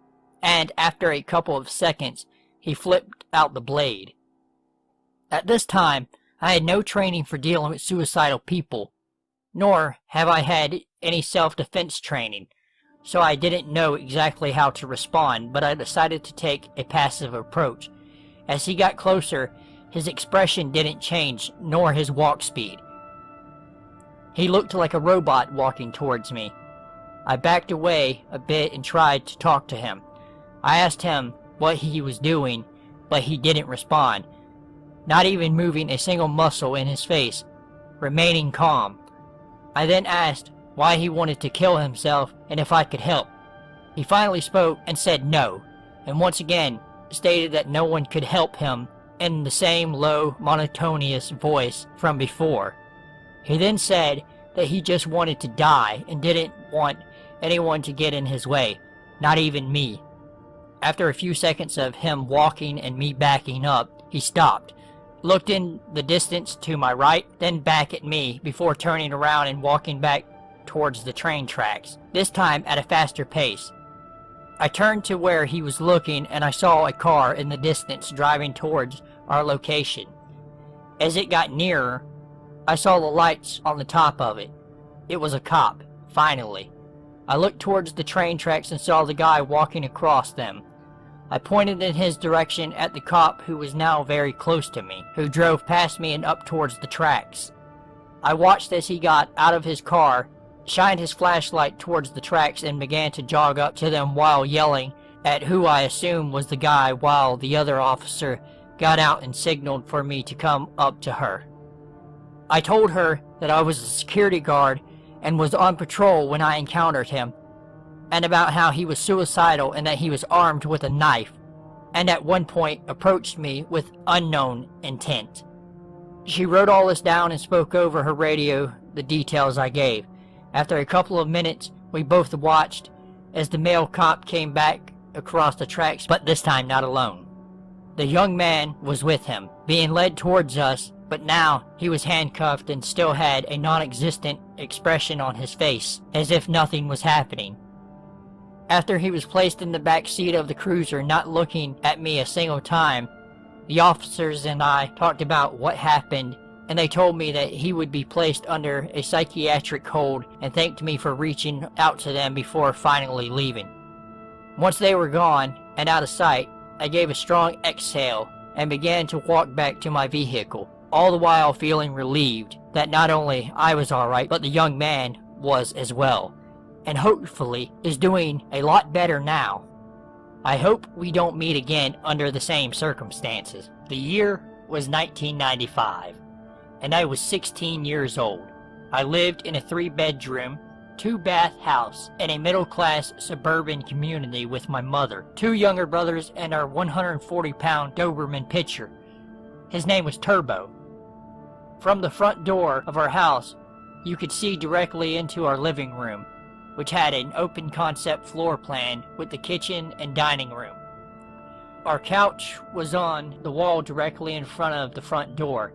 and after a couple of seconds, he flipped out the blade. At this time, I had no training for dealing with suicidal people, nor have I had any self-defense training, so I didn't know exactly how to respond, but I decided to take a passive approach. As he got closer, his expression didn't change, nor his walk speed. He looked like a robot walking towards me. I backed away a bit and tried to talk to him. I asked him what he was doing, but he didn't respond, not even moving a single muscle in his face, remaining calm. I then asked why he wanted to kill himself and if I could help. He finally spoke and said no, and once again stated that no one could help him in the same low, monotonous voice from before. He then said that he just wanted to die and didn't want anyone to get in his way, not even me. After a few seconds of him walking and me backing up, he stopped, looked in the distance to my right, then back at me before turning around and walking back towards the train tracks, this time at a faster pace. I turned to where he was looking and I saw a car in the distance driving towards our location. As it got nearer, I saw the lights on the top of it. It was a cop, finally. I looked towards the train tracks and saw the guy walking across them. I pointed in his direction at the cop who was now very close to me, who drove past me and up towards the tracks. I watched as he got out of his car, shined his flashlight towards the tracks and began to jog up to them while yelling at who I assumed was the guy, while the other officer got out and signaled for me to come up to her. I told her that I was a security guard and was on patrol when I encountered him, and about how he was suicidal and that he was armed with a knife, and at one point approached me with unknown intent. She wrote all this down and spoke over her radio the details I gave. After a couple of minutes, we both watched as the male cop came back across the tracks, but this time not alone. The young man was with him, being led towards us, but now he was handcuffed and still had a non-existent expression on his face, as if nothing was happening. After he was placed in the back seat of the cruiser, not looking at me a single time, the officers and I talked about what happened, and they told me that he would be placed under a psychiatric hold and thanked me for reaching out to them before finally leaving. Once they were gone and out of sight, I gave a strong exhale and began to walk back to my vehicle, all the while feeling relieved that not only I was alright, but the young man was as well, and hopefully is doing a lot better now. I hope we don't meet again under the same circumstances. The year was 1995, and I was 16 years old. I lived in a 3-bedroom, 2-bath house in a middle-class suburban community with my mother, 2 younger brothers, and our 140-pound Doberman Pinscher. His name was Turbo. From the front door of our house, you could see directly into our living room, which had an open concept floor plan with the kitchen and dining room. Our couch was on the wall directly in front of the front door.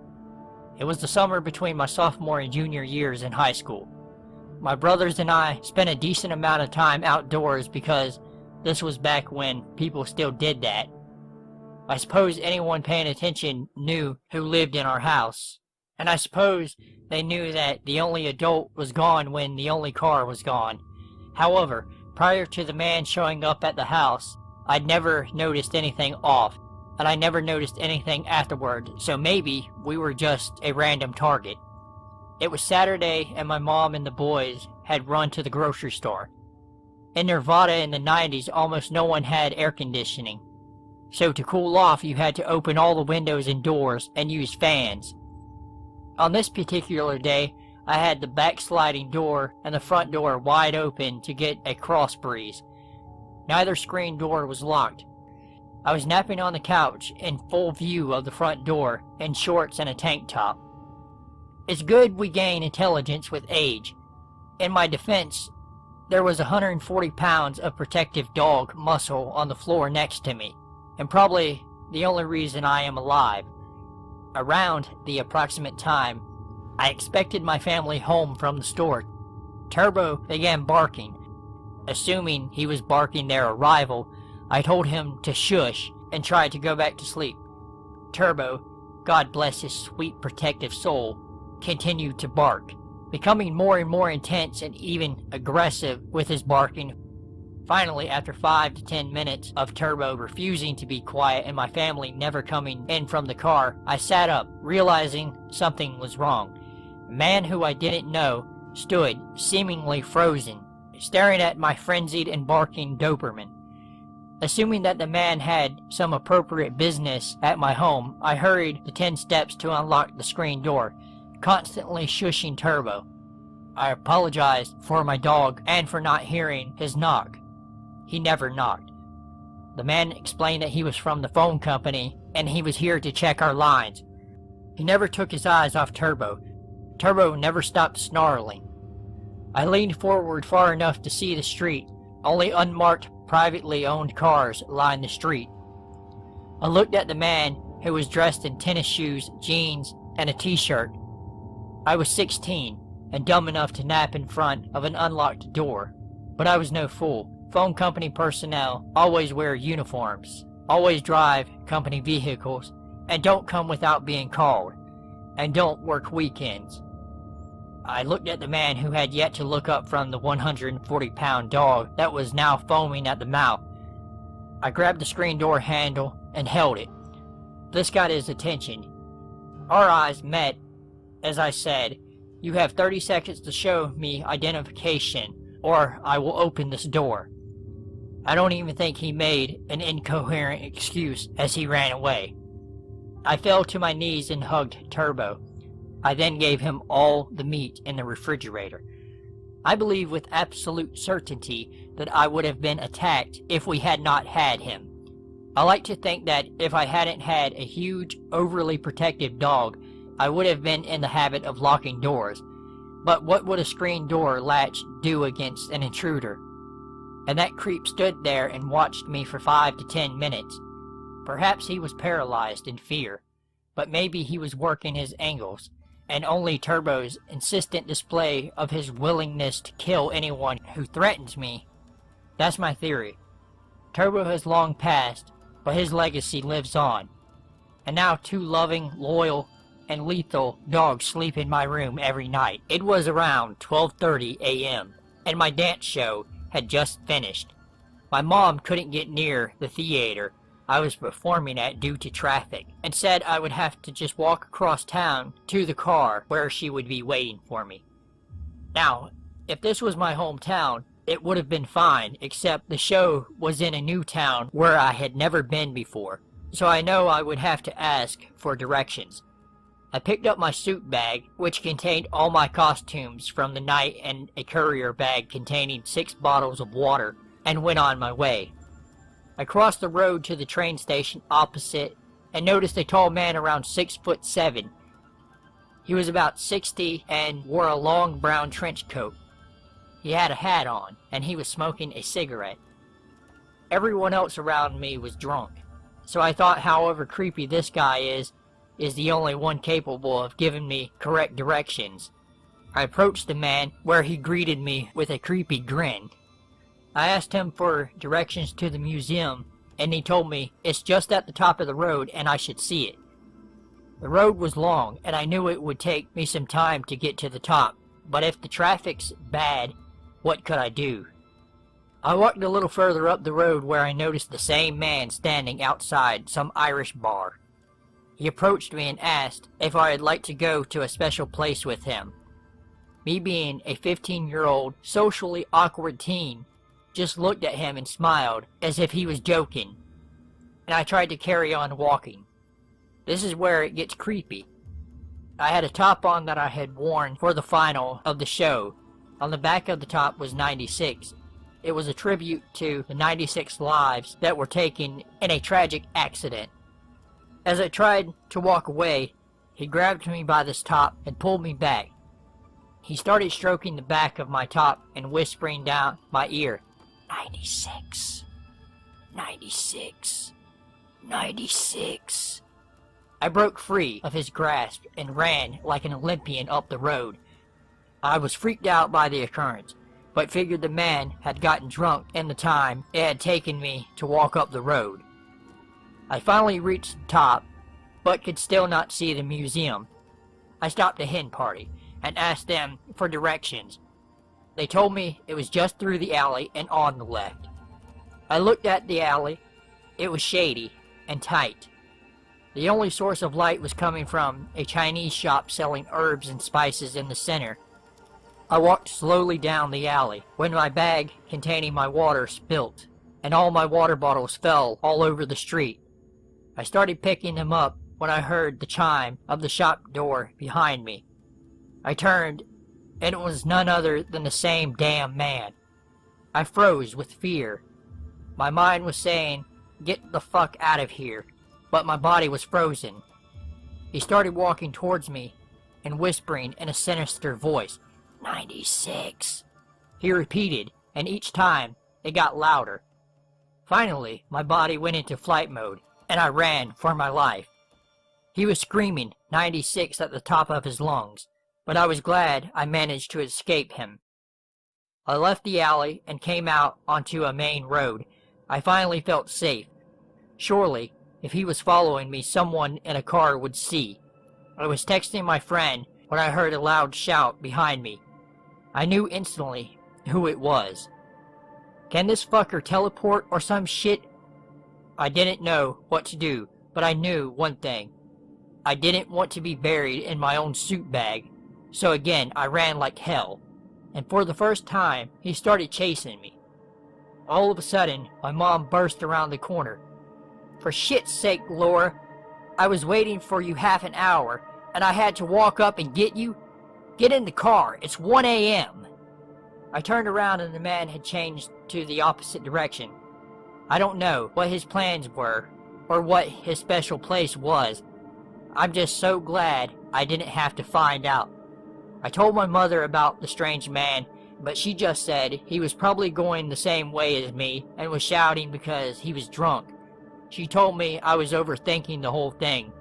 It was the summer between my sophomore and junior years in high school. My brothers and I spent a decent amount of time outdoors because this was back when people still did that. I suppose anyone paying attention knew who lived in our house, and I suppose they knew that the only adult was gone when the only car was gone. However, prior to the man showing up at the house, I'd never noticed anything off, and I never noticed anything afterward, so maybe we were just a random target. It was Saturday, and my mom and the boys had run to the grocery store. In Nevada in the 90s, almost no one had air conditioning, so to cool off you had to open all the windows and doors and use fans. On this particular day, I had the backsliding door and the front door wide open to get a cross breeze. Neither screen door was locked. I was napping on the couch in full view of the front door in shorts and a tank top. It's good we gain intelligence with age. In my defense, there was 140 pounds of protective dog muscle on the floor next to me, and probably the only reason I am alive. Around the approximate time I expected my family home from the store, Turbo began barking. Assuming he was barking their arrival, I told him to shush and tried to go back to sleep. Turbo, God bless his sweet protective soul, continued to bark, becoming more and more intense and even aggressive with his barking. Finally, after 5 to 10 minutes of Turbo refusing to be quiet and my family never coming in from the car, I sat up, realizing something was wrong. A man who I didn't know stood, seemingly frozen, staring at my frenzied and barking Doberman. Assuming that the man had some appropriate business at my home, I hurried the 10 steps to unlock the screen door, constantly shushing Turbo. I apologized for my dog and for not hearing his knock. He never knocked. The man explained that he was from the phone company and he was here to check our lines. He never took his eyes off Turbo. Turbo never stopped snarling. I leaned forward far enough to see the street. Only unmarked, privately owned cars lined the street. I looked at the man who was dressed in tennis shoes, jeans, and a t-shirt. I was 16 and dumb enough to nap in front of an unlocked door, but I was no fool. Phone company personnel always wear uniforms, always drive company vehicles, and don't come without being called, and don't work weekends. I looked at the man who had yet to look up from the 140-pound dog that was now foaming at the mouth. I grabbed the screen door handle and held it. This got his attention. Our eyes met as I said, "You have 30 seconds to show me identification, or I will open this door." I don't even think he made an incoherent excuse as he ran away. I fell to my knees and hugged Turbo. I then gave him all the meat in the refrigerator. I believe with absolute certainty that I would have been attacked if we had not had him. I like to think that if I hadn't had a huge, overly protective dog, I would have been in the habit of locking doors. But what would a screen door latch do against an intruder? And that creep stood there and watched me for 5 to 10 minutes. Perhaps he was paralyzed in fear, but maybe he was working his angles, and only Turbo's insistent display of his willingness to kill anyone who threatens me. That's my theory. Turbo has long passed, but his legacy lives on. And now 2 loving, loyal, and lethal dogs sleep in my room every night. It was around 12:30 a.m., and my dance show had just finished. My mom couldn't get near the theater I was performing at due to traffic, and said I would have to just walk across town to the car where she would be waiting for me. Now, if this was my hometown, it would have been fine, except the show was in a new town where I had never been before, so I know I would have to ask for directions. I picked up my suit bag, which contained all my costumes from the night, and a courier bag containing 6 bottles of water, and went on my way. I crossed the road to the train station opposite and noticed a tall man around 6'7". He was about 60 and wore a long brown trench coat. He had a hat on, and he was smoking a cigarette. Everyone else around me was drunk, so I thought however creepy this guy is the only one capable of giving me correct directions. I approached the man, where he greeted me with a creepy grin. I asked him for directions to the museum, and he told me it's just at the top of the road and I should see it. The road was long, and I knew it would take me some time to get to the top, but if the traffic's bad, what could I do? I walked a little further up the road where I noticed the same man standing outside some Irish bar. He approached me and asked if I'd like to go to a special place with him. Me being a 15-year-old, socially awkward teen, just looked at him and smiled as if he was joking, and I tried to carry on walking. This is where it gets creepy. I had a top on that I had worn for the final of the show. On the back of the top was 96. It was a tribute to the 96 lives that were taken in a tragic accident. As I tried to walk away, he grabbed me by this top and pulled me back. He started stroking the back of my top and whispering down my ear, 96, 96, 96. I broke free of his grasp and ran like an Olympian up the road. I was freaked out by the occurrence, but figured the man had gotten drunk in the time it had taken me to walk up the road. I finally reached the top, but could still not see the museum. I stopped a hen party and asked them for directions. They told me it was just through the alley and on the left. I looked at the alley. It was shady and tight. The only source of light was coming from a Chinese shop selling herbs and spices in the center. I walked slowly down the alley when my bag containing my water spilt, and all my water bottles fell all over the street. I started picking them up when I heard the chime of the shop door behind me. I turned, and it was none other than the same damn man. I froze with fear. My mind was saying, "Get the fuck out of here," but my body was frozen. He started walking towards me and whispering in a sinister voice, 96. He repeated, and each time it got louder. Finally, my body went into flight mode, and I ran for my life. He was screaming 96 at the top of his lungs, but I was glad I managed to escape him. I left the alley and came out onto a main road. I finally felt safe. Surely, if he was following me, someone in a car would see. I was texting my friend when I heard a loud shout behind me. I knew instantly who it was. Can this fucker teleport or some shit? I didn't know what to do, but I knew one thing. I didn't want to be buried in my own suit bag, so again I ran like hell. And for the first time, he started chasing me. All of a sudden, my mom burst around the corner. "For shit's sake, Laura, I was waiting for you half an hour, and I had to walk up and get you? Get in the car, it's 1 a.m. I turned around and the man had changed to the opposite direction. I don't know what his plans were, or what his special place was. I'm just so glad I didn't have to find out. I told my mother about the strange man, but she just said he was probably going the same way as me and was shouting because he was drunk. She told me I was overthinking the whole thing,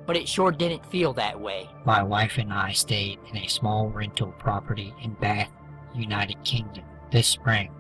but it sure didn't feel that way. My wife and I stayed in a small rental property in Bath, United Kingdom, this spring.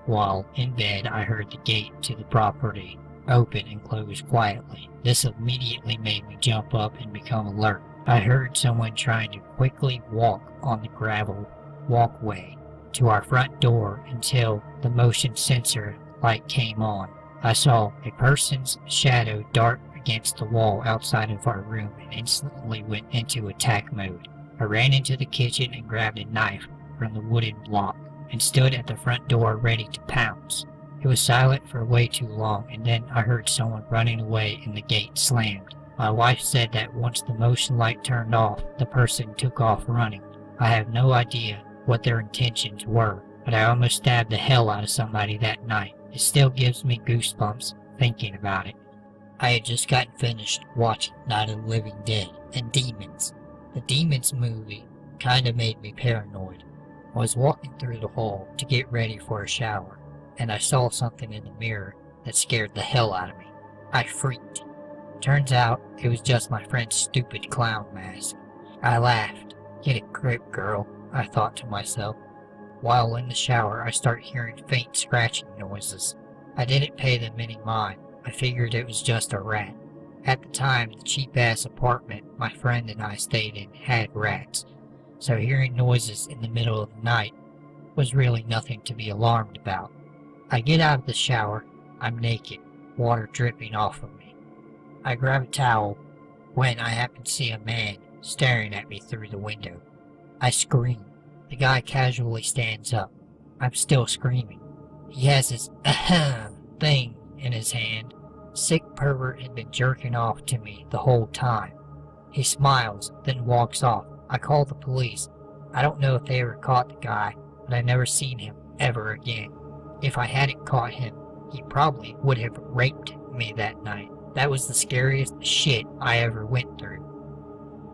While in bed, I heard the gate to the property open and close quietly. This immediately made me jump up and become alert. I heard someone trying to quickly walk on the gravel walkway to our front door until the motion sensor light came on. I saw a person's shadow dart against the wall outside of our room and instantly went into attack mode. I ran into the kitchen and grabbed a knife from the wooden block and stood at the front door ready to pounce. It was silent for way too long, and then I heard someone running away and the gate slammed. My wife said that once the motion light turned off, the person took off running. I have no idea what their intentions were, but I almost stabbed the hell out of somebody that night. It still gives me goosebumps thinking about it. I had just gotten finished watching Night of the Living Dead and Demons. The Demons movie kinda made me paranoid. I was walking through the hall to get ready for a shower, and I saw something in the mirror that scared the hell out of me. I freaked. Turns out it was just my friend's stupid clown mask. I laughed. "Get a grip, girl," I thought to myself. While in the shower, I start hearing faint scratching noises. I didn't pay them any mind. I figured it was just a rat. At the time, the cheap-ass apartment my friend and I stayed in had rats, so hearing noises in the middle of the night was really nothing to be alarmed about. I get out of the shower. I'm naked, water dripping off of me. I grab a towel when I happen to see a man staring at me through the window. I scream. The guy casually stands up. I'm still screaming. He has his thing in his hand. Sick pervert had been jerking off to me the whole time. He smiles, then walks off. I call the police. I don't know if they ever caught the guy, but I never seen him ever again. If I hadn't caught him, he probably would have raped me that night. That was the scariest shit I ever went through.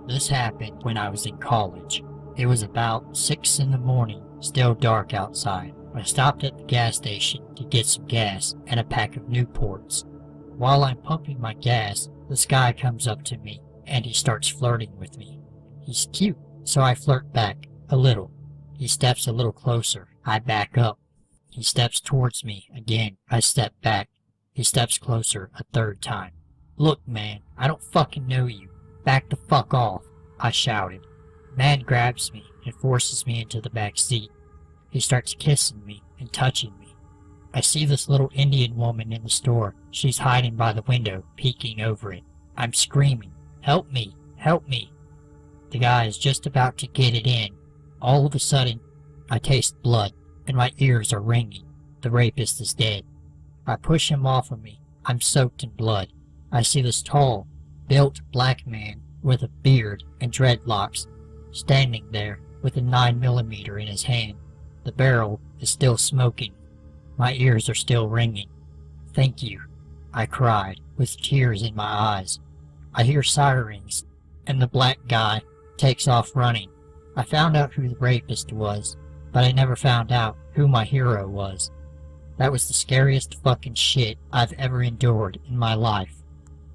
This happened when I was in college. It was about 6 in the morning, still dark outside. I stopped at the gas station to get some gas and a pack of Newports. While I'm pumping my gas, this guy comes up to me and he starts flirting with me. He's cute, so I flirt back a little. He steps a little closer. I back up. He steps towards me again. I step back. He steps closer a third time. Look, man, I don't fucking know you. Back the fuck off, I shouted. Man grabs me and forces me into the back seat. He starts kissing me and touching me. I see this little Indian woman in the store. She's hiding by the window, peeking over it. I'm screaming, "Help me! Help me!" The guy is just about to get it in. All of a sudden, I taste blood, and my ears are ringing. The rapist is dead. I push him off of me. I'm soaked in blood. I see this tall, built black man with a beard and dreadlocks standing there with a 9mm in his hand. The barrel is still smoking. My ears are still ringing. "Thank you," I cried, with tears in my eyes. I hear sirens, and the black guy takes off running. I found out who the rapist was, but I never found out who my hero was. That was the scariest fucking shit I've ever endured in my life.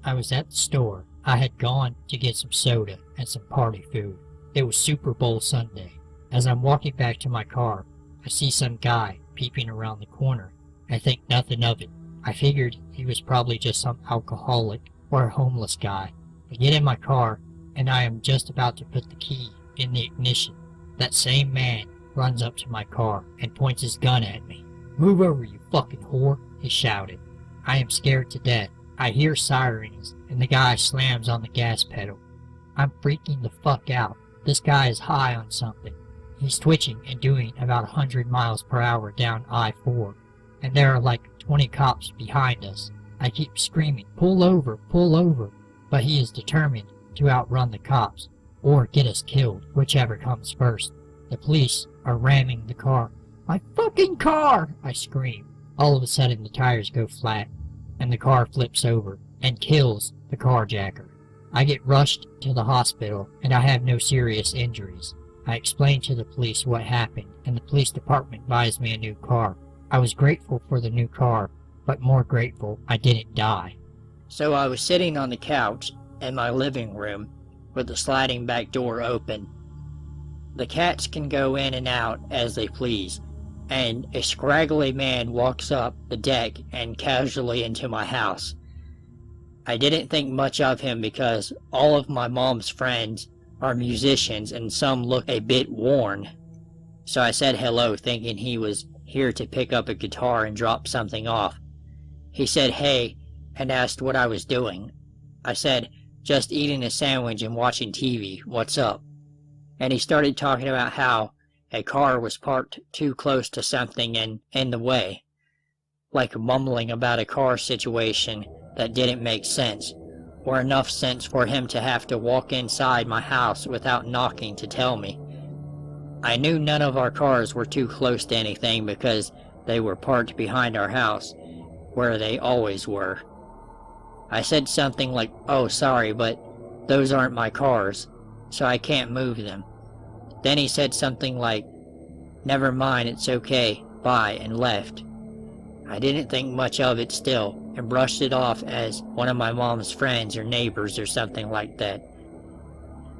I was at the store. I had gone to get some soda and some party food. It was Super Bowl Sunday. As I'm walking back to my car, I see some guy peeping around the corner. I think nothing of it. I figured he was probably just some alcoholic or a homeless guy. I get in my car, and I am just about to put the key in the ignition. That same man runs up to my car and points his gun at me. "Move over, you fucking whore," he shouted. I am scared to death. I hear sirens, and the guy slams on the gas pedal. I'm freaking the fuck out. This guy is high on something. He's twitching and doing about 100 miles per hour down I-4, and there are like 20 cops behind us. I keep screaming, pull over," but he is determined to outrun the cops, or get us killed, whichever comes first. The police are ramming the car. "My fucking car!" I scream. All of a sudden the tires go flat, and the car flips over and kills the carjacker. I get rushed to the hospital, and I have no serious injuries. I explain to the police what happened, and the police department buys me a new car. I was grateful for the new car, but more grateful I didn't die. So I was sitting on the couch in my living room with the sliding back door open. The cats can go in and out as they please, and a scraggly man walks up the deck and casually into my house. I didn't think much of him because all of my mom's friends are musicians and some look a bit worn. So I said hello, thinking he was here to pick up a guitar and drop something off. He said hey and asked what I was doing. I said, "Just eating a sandwich and watching TV, what's up?" And he started talking about how a car was parked too close to something and in the way, like mumbling about a car situation that didn't make sense, or enough sense for him to have to walk inside my house without knocking to tell me. I knew none of our cars were too close to anything because they were parked behind our house, where they always were. I said something like, "Oh, sorry, but those aren't my cars, so I can't move them." Then he said something like, "Never mind, it's okay, bye," and left. I didn't think much of it still, and brushed it off as one of my mom's friends or neighbors or something like that.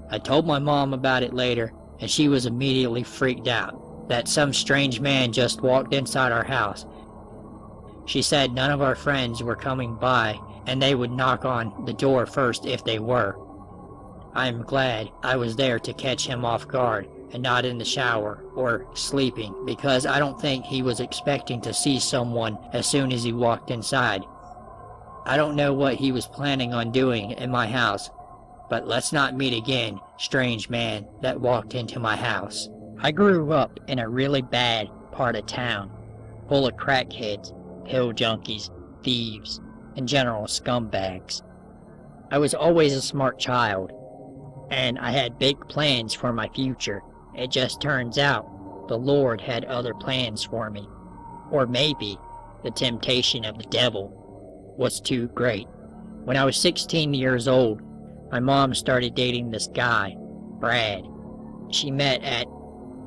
I told my mom about it later, and she was immediately freaked out that some strange man just walked inside our house. She said none of our friends were coming by, and they would knock on the door first if they were. I am glad I was there to catch him off guard and not in the shower or sleeping, because I don't think he was expecting to see someone as soon as he walked inside. I don't know what he was planning on doing in my house, but let's not meet again, strange man that walked into my house. I grew up in a really bad part of town, full of crackheads, pill junkies, thieves, and general scumbags. I was always a smart child, and I had big plans for my future. It just turns out the Lord had other plans for me. Or maybe the temptation of the devil was too great. When I was 16 years old, my mom started dating this guy, Brad. She met at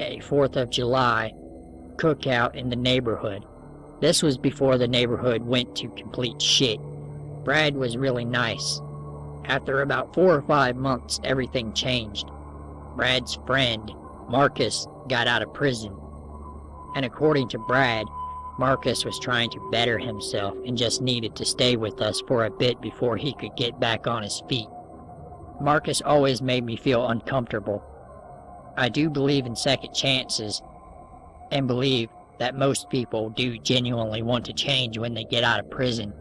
a 4th of July cookout in the neighborhood. This was before the neighborhood went to complete shit. Brad was really nice. After about 4 or 5 months, everything changed. Brad's friend Marcus got out of prison. And according to Brad, Marcus was trying to better himself and just needed to stay with us for a bit before he could get back on his feet. Marcus always made me feel uncomfortable. I do believe in second chances and believe that most people do genuinely want to change when they get out of prison.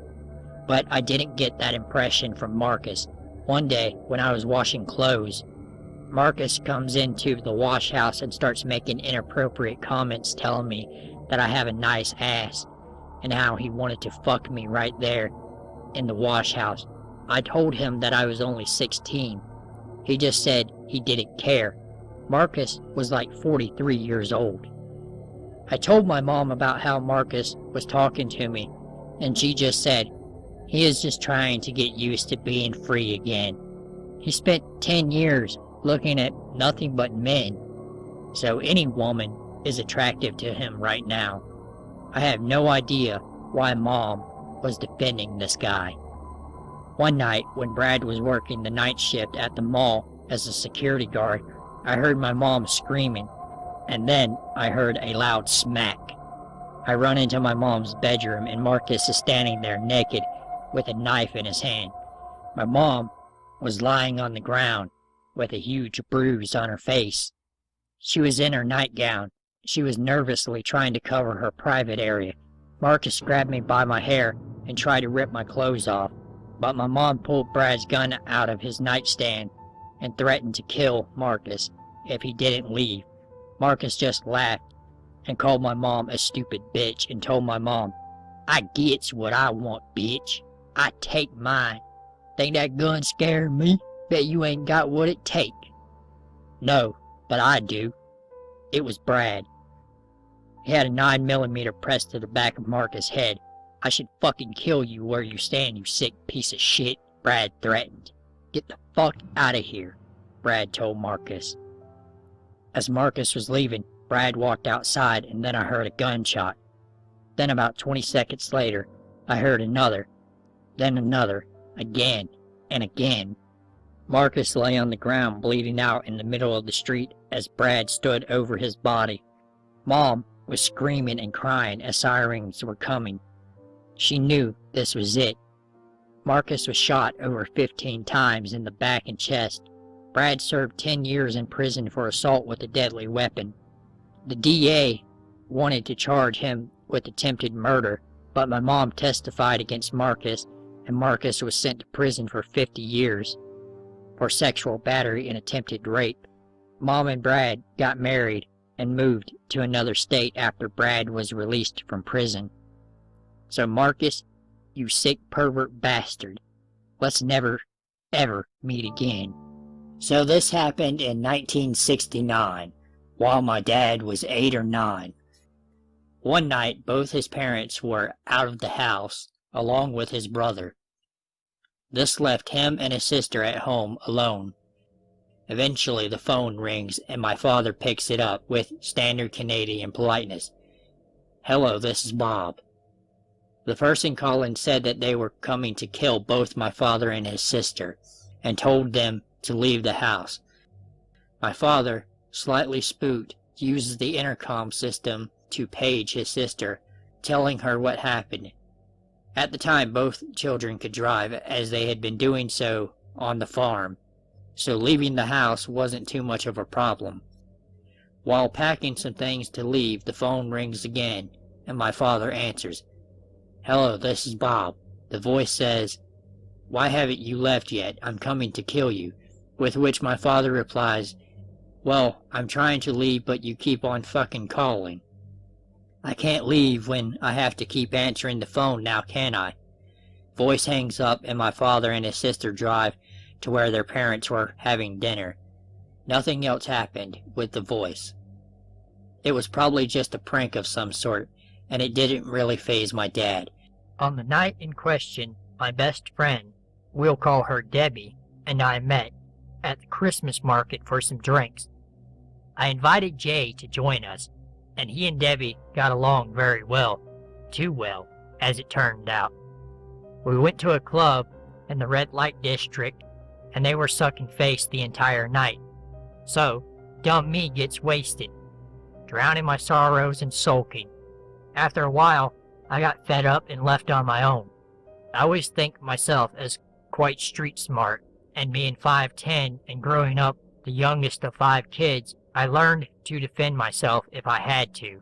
But I didn't get that impression from Marcus. One day, when I was washing clothes, Marcus comes into the wash house and starts making inappropriate comments telling me that I have a nice ass and how he wanted to fuck me right there in the wash house. I told him that I was only 16. He just said he didn't care. Marcus was like 43 years old. I told my mom about how Marcus was talking to me, and she just said, he is just trying to get used to being free again. He spent 10 years looking at nothing but men, so any woman is attractive to him right now. I have no idea why Mom was defending this guy. One night, when Brad was working the night shift at the mall as a security guard, I heard my mom screaming, and then I heard a loud smack. I run into my mom's bedroom, and Marcus is standing there naked with a knife in his hand. My mom was lying on the ground with a huge bruise on her face. She was in her nightgown. She was nervously trying to cover her private area. Marcus grabbed me by my hair and tried to rip my clothes off, but my mom pulled Brad's gun out of his nightstand and threatened to kill Marcus if he didn't leave. Marcus just laughed and called my mom a stupid bitch and told my mom, I gets what I want, bitch. I take mine. Think that gun scared me? Bet you ain't got what it take. No, but I do. It was Brad. He had a 9mm pressed to the back of Marcus' head. I should fucking kill you where you stand, you sick piece of shit, Brad threatened. Get the fuck out of here, Brad told Marcus. As Marcus was leaving, Brad walked outside, and then I heard a gunshot. Then about 20 seconds later, I heard another, then another, again and again. Marcus lay on the ground bleeding out in the middle of the street as Brad stood over his body. Mom was screaming and crying as sirens were coming. She knew this was it. Marcus was shot over 15 times in the back and chest. Brad served 10 years in prison for assault with a deadly weapon. The DA wanted to charge him with attempted murder, but my mom testified against Marcus, and Marcus was sent to prison for 50 years for sexual battery and attempted rape. Mom and Brad got married and moved to another state after Brad was released from prison. So Marcus, you sick pervert bastard, let's never, ever meet again. So this happened in 1969, while my dad was 8 or 9. One night, both his parents were out of the house, along with his brother. This left him and his sister at home alone. Eventually, the phone rings, and my father picks it up with standard Canadian politeness. Hello, this is Bob. The person calling said that they were coming to kill both my father and his sister, and told them to leave the house. My father, slightly spooked, uses the intercom system to page his sister, telling her what happened. At the time, both children could drive, as they had been doing so on the farm, so leaving the house wasn't too much of a problem. While packing some things to leave, the phone rings again, and my father answers. Hello, this is Bob. The voice says, Why haven't you left yet? I'm coming to kill you. With which my father replies, Well, I'm trying to leave, but you keep on fucking calling. I can't leave when I have to keep answering the phone now, can I? Voice hangs up, and my father and his sister drive to where their parents were having dinner. Nothing else happened with the voice. It was probably just a prank of some sort, and it didn't really faze my dad. On the night in question, my best friend, we'll call her Debbie, and I met at the Christmas market for some drinks. I invited Jay to join us, and he and Debbie got along very well. Too well, as it turned out. We went to a club in the red light district, and they were sucking face the entire night. So, dumb me gets wasted, drowning my sorrows and sulking. After a while, I got fed up and left on my own. I always think myself as quite street smart, and being 5'10" and growing up the youngest of 5 kids, I learned to defend myself if I had to.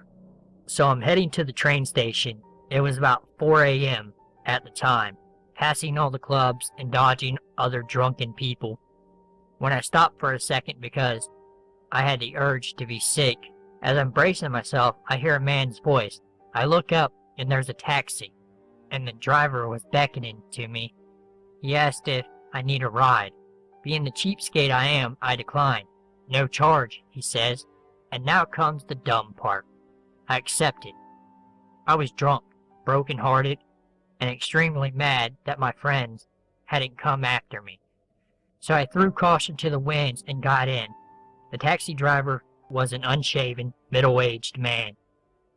So I'm heading to the train station. It was about 4 a.m. at the time, passing all the clubs and dodging other drunken people. When I stopped for a second because I had the urge to be sick, as I'm bracing myself, I hear a man's voice. I look up and there's a taxi, and the driver was beckoning to me. He asked if I need a ride. Being the cheapskate I am, I decline. No charge, he says. And now comes the dumb part. I accepted. I was drunk, broken-hearted, and extremely mad that my friends hadn't come after me. So I threw caution to the winds and got in. The taxi driver was an unshaven, middle-aged man,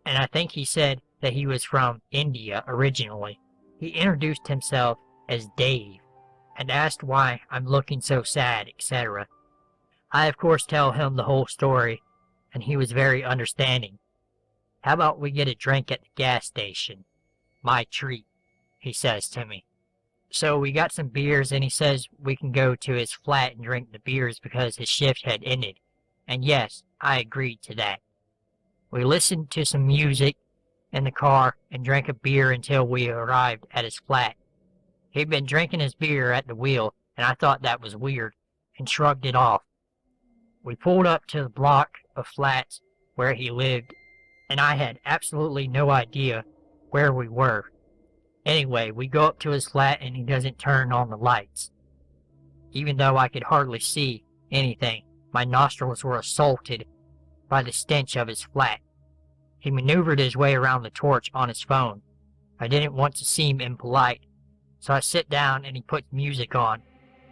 and I think he said that he was from India originally. He introduced himself as Dave, and asked why I'm looking so sad, etc. I of course tell him the whole story, and he was very understanding. How about we get a drink at the gas station? My treat, he says to me. So we got some beers, and he says we can go to his flat and drink the beers because his shift had ended. And yes, I agreed to that. We listened to some music in the car and drank a beer until we arrived at his flat. He'd been drinking his beer at the wheel, and I thought that was weird, and shrugged it off. We pulled up to the block of flats where he lived, and I had absolutely no idea where we were. Anyway, we go up to his flat and he doesn't turn on the lights. Even though I could hardly see anything, my nostrils were assaulted by the stench of his flat. He maneuvered his way around the torch on his phone. I didn't want to seem impolite, so I sit down and he puts music on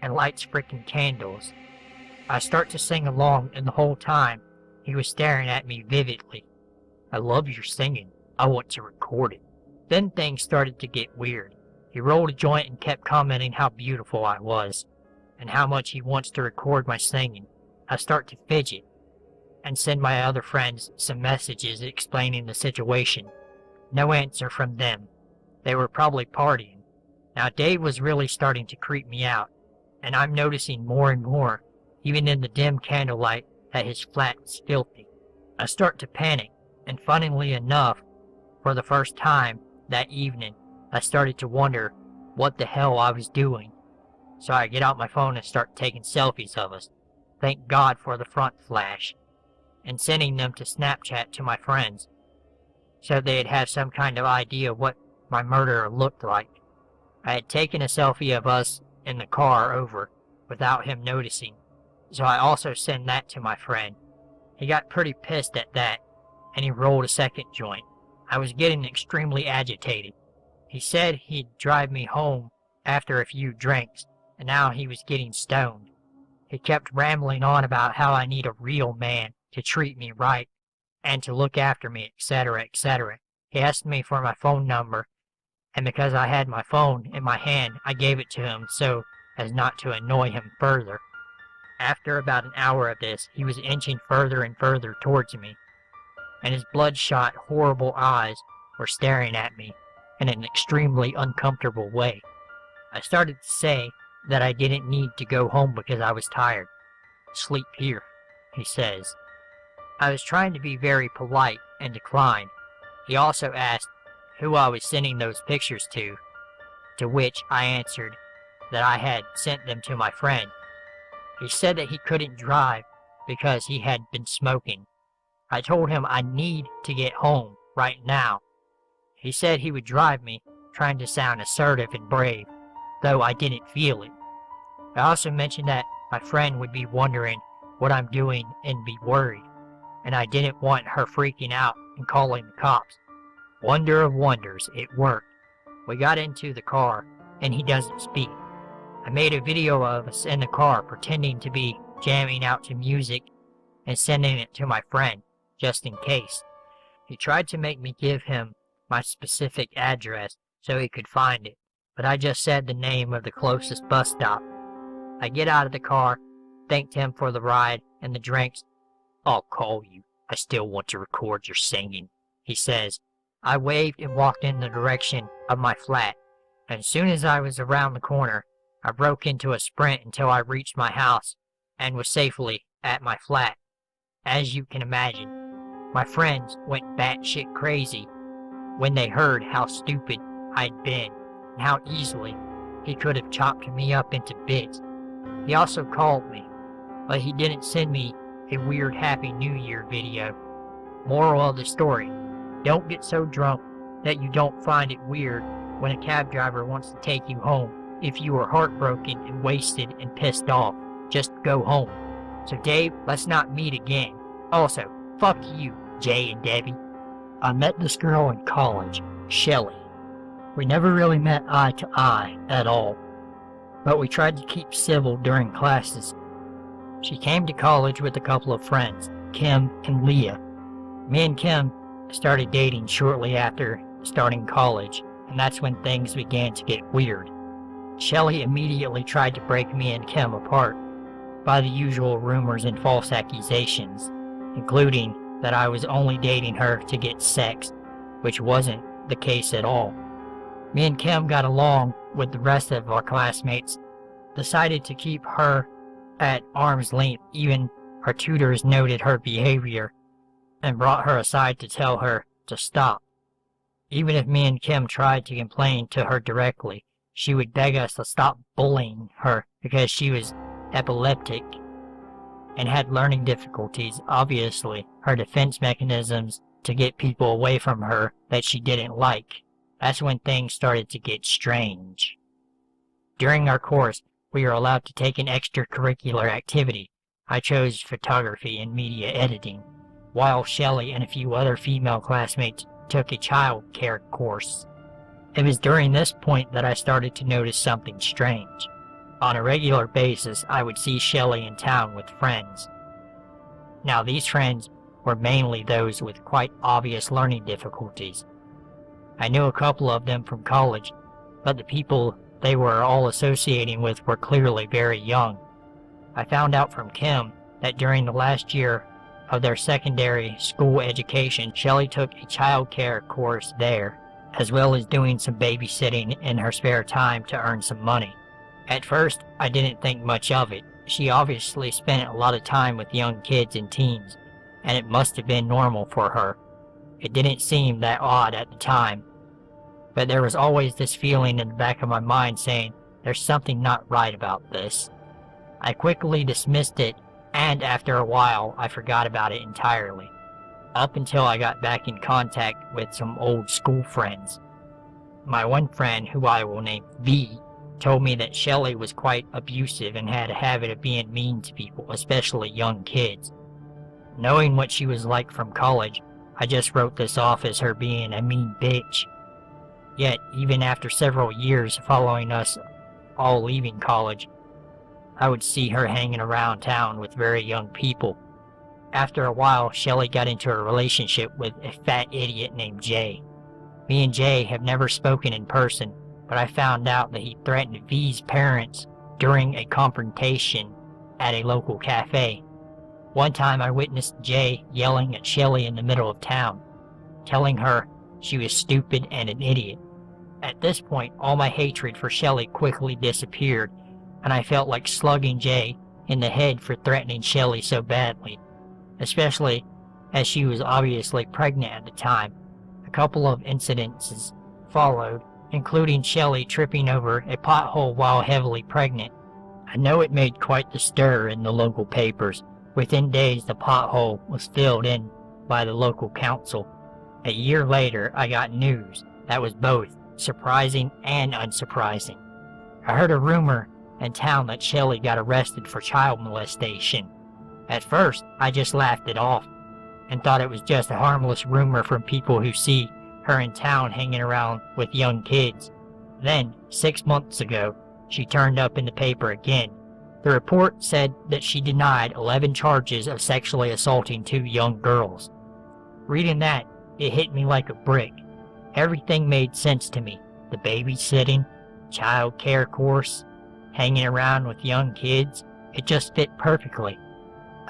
and lights frickin' candles. I start to sing along, and the whole time he was staring at me vividly. I love your singing. I want to record it. Then things started to get weird. He rolled a joint and kept commenting how beautiful I was, and how much he wants to record my singing. I start to fidget, and send my other friends some messages explaining the situation. No answer from them. They were probably partying. Now Dave was really starting to creep me out, and I'm noticing more and more, even in the dim candlelight, that his flat is filthy. I start to panic, and funnily enough, for the first time that evening, I started to wonder what the hell I was doing. So I get out my phone and start taking selfies of us. Thank God for the front flash, and sending them to Snapchat to my friends, so they'd have some kind of idea what my murderer looked like. I had taken a selfie of us in the car over, without him noticing, so I also sent that to my friend. He got pretty pissed at that, and he rolled a second joint. I was getting extremely agitated. He said he'd drive me home after a few drinks, and now he was getting stoned. He kept rambling on about how I need a real man to treat me right, and to look after me, etc., etc. He asked me for my phone number, and because I had my phone in my hand, I gave it to him so as not to annoy him further. After about an hour of this, he was inching further and further towards me, and his bloodshot, horrible eyes were staring at me in an extremely uncomfortable way. I started to say that I didn't need to go home because I was tired. Sleep here, he says. I was trying to be very polite and declined. He also asked who I was sending those pictures to which I answered that I had sent them to my friend. He said that he couldn't drive because he had been smoking. I told him I need to get home right now. He said he would drive me, trying to sound assertive and brave, though I didn't feel it. I also mentioned that my friend would be wondering what I'm doing and be worried, and I didn't want her freaking out and calling the cops. Wonder of wonders, it worked. We got into the car, and he doesn't speak. I made a video of us in the car pretending to be jamming out to music and sending it to my friend, just in case. He tried to make me give him my specific address so he could find it, but I just said the name of the closest bus stop. I get out of the car, thanked him for the ride and the drinks, "I'll call you. I still want to record your singing," he says. I waved and walked in the direction of my flat. As soon as I was around the corner, I broke into a sprint until I reached my house and was safely at my flat. As you can imagine, my friends went batshit crazy when they heard how stupid I'd been and how easily he could have chopped me up into bits. He also called me, but he didn't send me a weird Happy New Year video. Moral of the story: don't get so drunk that you don't find it weird when a cab driver wants to take you home. If you are heartbroken and wasted and pissed off, just go home. So Dave, let's not meet again. Also, fuck you, Jay and Debbie. I met this girl in college, Shelly. We never really met eye to eye at all, but we tried to keep civil during classes. She came to college with a couple of friends, Kim and Leah. Me and Kim started dating shortly after starting college, and that's when things began to get weird. Shelly immediately tried to break me and Kim apart by the usual rumors and false accusations, including that I was only dating her to get sex, which wasn't the case at all. Me and Kim got along with the rest of our classmates, decided to keep her at arm's length. Even our tutors noted her behavior and brought her aside to tell her to stop. Even if me and Kim tried to complain to her directly, she would beg us to stop bullying her because she was epileptic and had learning difficulties. Obviously, her defense mechanisms to get people away from her that she didn't like. That's when things started to get strange. During our course, we were allowed to take an extracurricular activity. I chose photography and media editing, while Shelly and a few other female classmates took a child care course. It was during this point that I started to notice something strange. On a regular basis, I would see Shelly in town with friends. Now, these friends were mainly those with quite obvious learning difficulties. I knew a couple of them from college, but the people they were all associating with were clearly very young. I found out from Kim that during the last year of their secondary school education, Shelly took a child care course there, as well as doing some babysitting in her spare time to earn some money. At first, I didn't think much of it. She obviously spent a lot of time with young kids and teens, and it must have been normal for her. It didn't seem that odd at the time, but there was always this feeling in the back of my mind saying, there's something not right about this. I quickly dismissed it, and after a while, I forgot about it entirely, up until I got back in contact with some old school friends. My one friend, who I will name V, told me that Shelly was quite abusive and had a habit of being mean to people, especially young kids. Knowing what she was like from college, I just wrote this off as her being a mean bitch. Yet, even after several years following us all leaving college, I would see her hanging around town with very young people. After a while, Shelly got into a relationship with a fat idiot named Jay. Me and Jay have never spoken in person, but I found out that he threatened V's parents during a confrontation at a local cafe. One time I witnessed Jay yelling at Shelly in the middle of town, telling her she was stupid and an idiot. At this point, all my hatred for Shelly quickly disappeared, and I felt like slugging Jay in the head for threatening Shelly so badly, especially as she was obviously pregnant at the time. A couple of incidences followed, including Shelly tripping over a pothole while heavily pregnant. I know it made quite the stir in the local papers. Within days, the pothole was filled in by the local council. A year later, I got news that was both surprising and unsurprising. I heard a rumor in town that Shelly got arrested for child molestation. At first, I just laughed it off and thought it was just a harmless rumor from people who see her in town hanging around with young kids. Then, 6 months ago, she turned up in the paper again. The report said that she denied 11 charges of sexually assaulting 2 young girls. Reading that, it hit me like a brick. Everything made sense to me. The babysitting, child care course, hanging around with young kids, it just fit perfectly.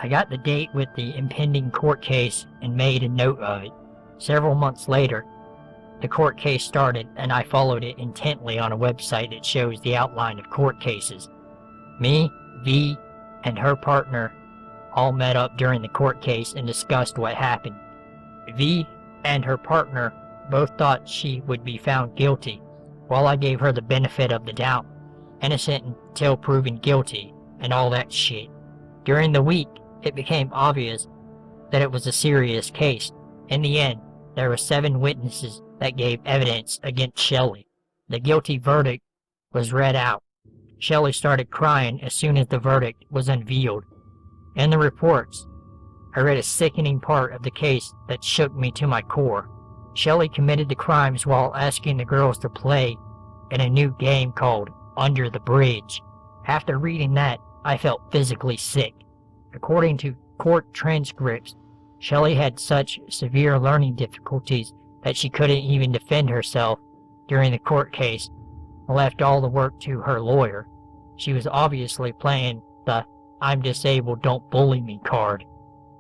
I got the date with the impending court case and made a note of it. Several months later, the court case started, and I followed it intently on a website that shows the outline of court cases. Me, V, and her partner all met up during the court case and discussed what happened. V and her partner both thought she would be found guilty, while I gave her the benefit of the doubt. Innocent until proven guilty, and all that shit. During the week, it became obvious that it was a serious case. In the end, there were 7 witnesses that gave evidence against Shelley. The guilty verdict was read out. Shelley started crying as soon as the verdict was unveiled. In the reports, I read a sickening part of the case that shook me to my core. Shelley committed the crimes while asking the girls to play in a new game called Under the Bridge. After reading that, I felt physically sick. According to court transcripts, Shelley had such severe learning difficulties that she couldn't even defend herself during the court case and left all the work to her lawyer. She was obviously playing the "I'm disabled, don't bully me" card.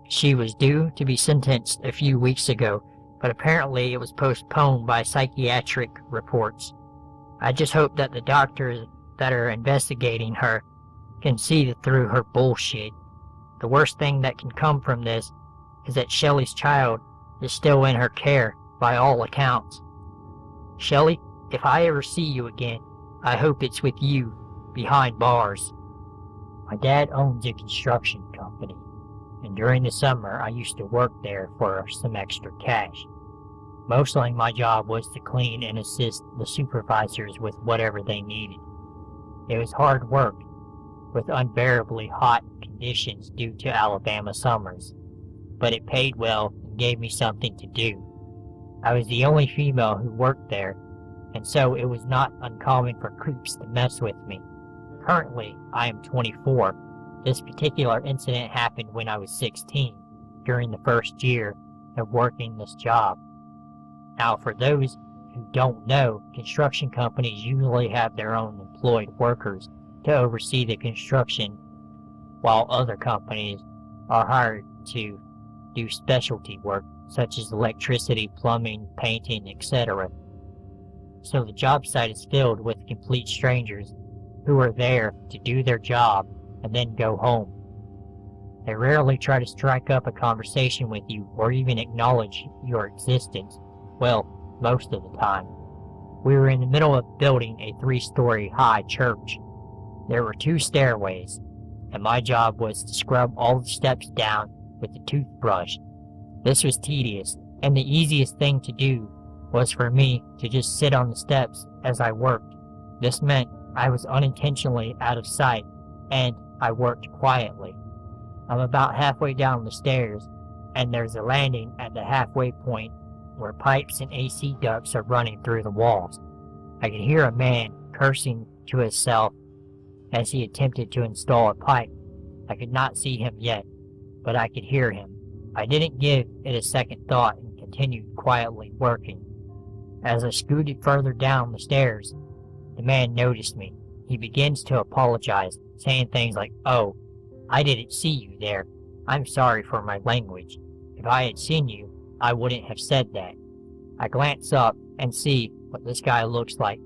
She was due to be sentenced a few weeks ago, but apparently it was postponed by psychiatric reports. I just hope that the doctors that are investigating her can see through her bullshit. The worst thing that can come from this is that Shelley's child is still in her care by all accounts. Shelley, if I ever see you again, I hope it's with you behind bars. My dad owns a construction company, and during the summer I used to work there for some extra cash. Mostly my job was to clean and assist the supervisors with whatever they needed. It was hard work, with unbearably hot conditions due to Alabama summers, but it paid well and gave me something to do. I was the only female who worked there, and so it was not uncommon for creeps to mess with me. Currently, I am 24. This particular incident happened when I was 16, during the first year of working this job. Now, for those who don't know, construction companies usually have their own employed workers to oversee the construction, while other companies are hired to do specialty work such as electricity, plumbing, painting, etc. So the job site is filled with complete strangers who are there to do their job and then go home. They rarely try to strike up a conversation with you or even acknowledge your existence. Well, most of the time. We were in the middle of building a 3-story high church. There were 2 stairways, and my job was to scrub all the steps down with a toothbrush. This was tedious, and the easiest thing to do was for me to just sit on the steps as I worked. This meant I was unintentionally out of sight, and I worked quietly. I'm about halfway down the stairs, and there's a landing at the halfway point where pipes and AC ducts are running through the walls. I could hear a man cursing to himself as he attempted to install a pipe. I could not see him yet, but I could hear him. I didn't give it a second thought and continued quietly working. As I scooted further down the stairs, the man noticed me. He begins to apologize, saying things like, "Oh, I didn't see you there. I'm sorry for my language. If I had seen you, I wouldn't have said that." I glance up and see what this guy looks like.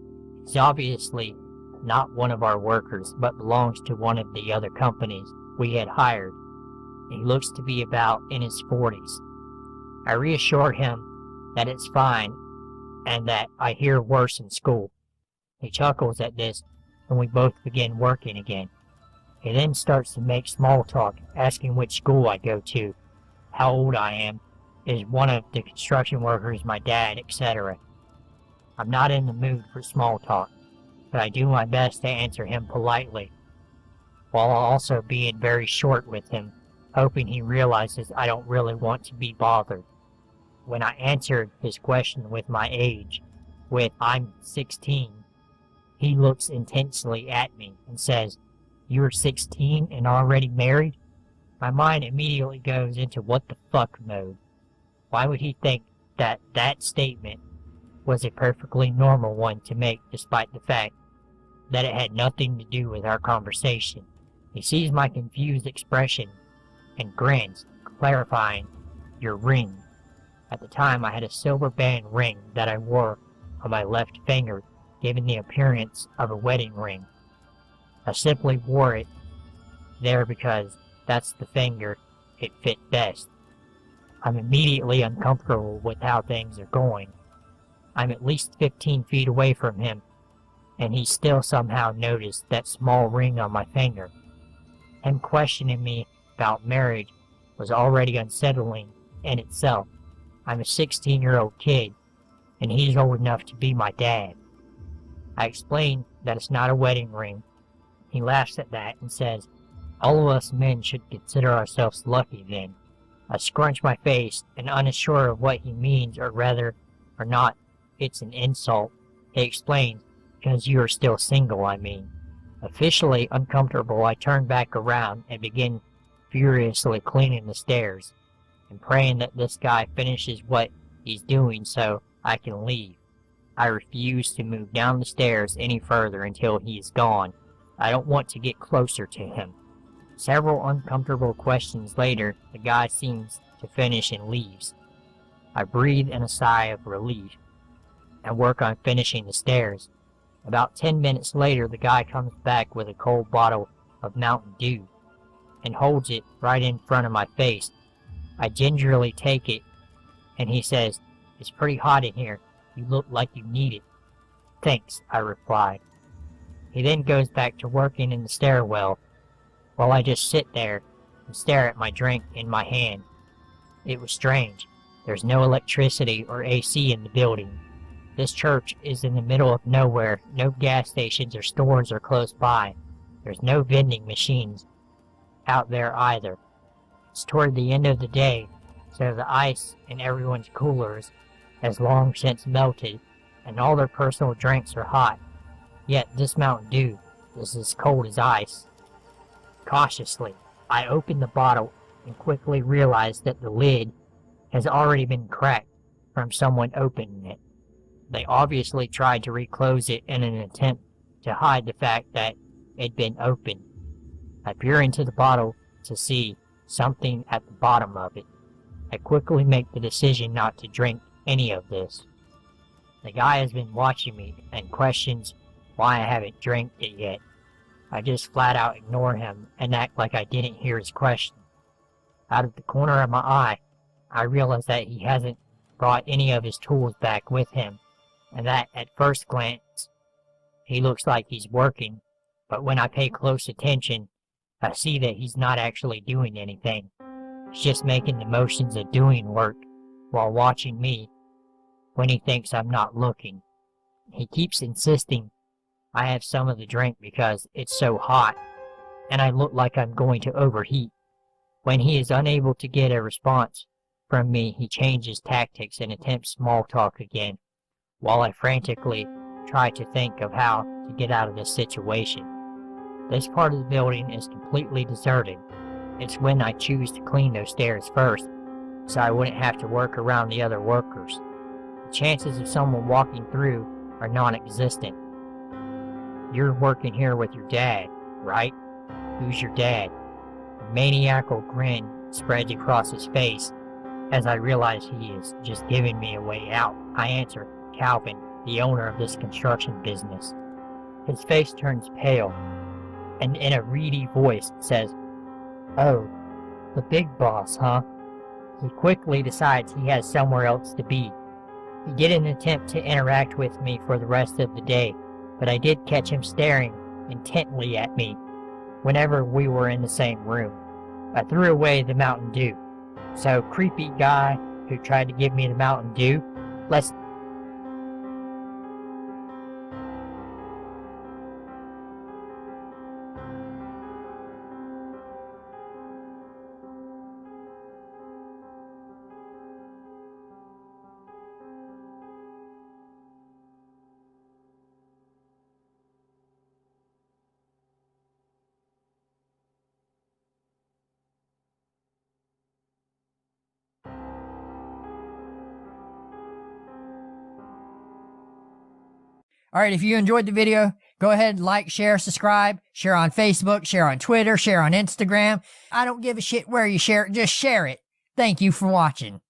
He's obviously not one of our workers, but belongs to one of the other companies we had hired. He looks to be about in his 40s. I reassure him that it's fine and that I hear worse in school. He chuckles at this, and we both begin working again. He then starts to make small talk, asking which school I go to, how old I am, is one of the construction workers my dad, etc. I'm not in the mood for small talk, but I do my best to answer him politely, while also being very short with him, hoping he realizes I don't really want to be bothered. When I answered his question with my age, with "I'm 16, he looks intensely at me and says, "You're 16 and already married?" My mind immediately goes into what the fuck mode. Why would he think that that statement was a perfectly normal one to make, despite the fact that it had nothing to do with our conversation? He sees my confused expression and grins, clarifying, "Your ring." At the time, I had a silver band ring that I wore on my left finger, giving the appearance of a wedding ring. I simply wore it there because that's the finger it fit best. I'm immediately uncomfortable with how things are going. I'm at least 15 feet away from him, and he still somehow noticed that small ring on my finger. Him questioning me about marriage was already unsettling in itself. I'm a 16-year-old kid, and he's old enough to be my dad. I explained that it's not a wedding ring. He laughs at that and says, "All of us men should consider ourselves lucky then." I scrunch my face and unsure of what he means, or rather, or not, it's an insult. He explains, "Because you are still single, I mean." Officially uncomfortable, I turn back around and begin furiously cleaning the stairs and praying that this guy finishes what he's doing so I can leave. I refuse to move down the stairs any further until he is gone. I don't want to get closer to him. Several uncomfortable questions later, the guy seems to finish and leaves. I breathe in a sigh of relief and work on finishing the stairs. About 10 minutes later, the guy comes back with a cold bottle of Mountain Dew and holds it right in front of my face. I gingerly take it, and he says, "It's pretty hot in here. You look like you need it." "Thanks," I replied. He then goes back to working in the stairwell, while I just sit there and stare at my drink in my hand. It was strange. There's no electricity or AC in the building. This church is in the middle of nowhere. No gas stations or stores are close by. There's no vending machines out there either. It's toward the end of the day, so the ice in everyone's coolers has long since melted, and all their personal drinks are hot. Yet this Mountain Dew is as cold as ice. Cautiously, I open the bottle and quickly realize that the lid has already been cracked from someone opening it. They obviously tried to reclose it in an attempt to hide the fact that it'd been opened. I peer into the bottle to see something at the bottom of it. I quickly make the decision not to drink any of this. The guy has been watching me and questions why I haven't drank it yet. I just flat out ignore him and act like I didn't hear his question. Out of the corner of my eye, I realize that he hasn't brought any of his tools back with him, and that at first glance, he looks like he's working, but when I pay close attention, I see that he's not actually doing anything. He's just making the motions of doing work while watching me when he thinks I'm not looking. He keeps insisting I have some of the drink because it's so hot, and I look like I'm going to overheat. When he is unable to get a response from me, he changes tactics and attempts small talk again, while I frantically try to think of how to get out of this situation. This part of the building is completely deserted. It's when I choose to clean those stairs first, so I wouldn't have to work around the other workers. The chances of someone walking through are non-existent. "You're working here with your dad, right? Who's your dad?" A maniacal grin spreads across his face as I realize he is just giving me a way out. I answer, "Calvin, the owner of this construction business." His face turns pale, and in a reedy voice says, "Oh, the big boss, huh?" He quickly decides he has somewhere else to be. He didn't attempt to interact with me for the rest of the day, but I did catch him staring intently at me whenever we were in the same room. I threw away the Mountain Dew. "So, creepy guy who tried to give me the Mountain Dew, let's..." Alright, if you enjoyed the video, Go ahead, like, share, subscribe, share on Facebook, share on Twitter, share on Instagram. I don't give a shit where you share it, just share it. Thank you for watching.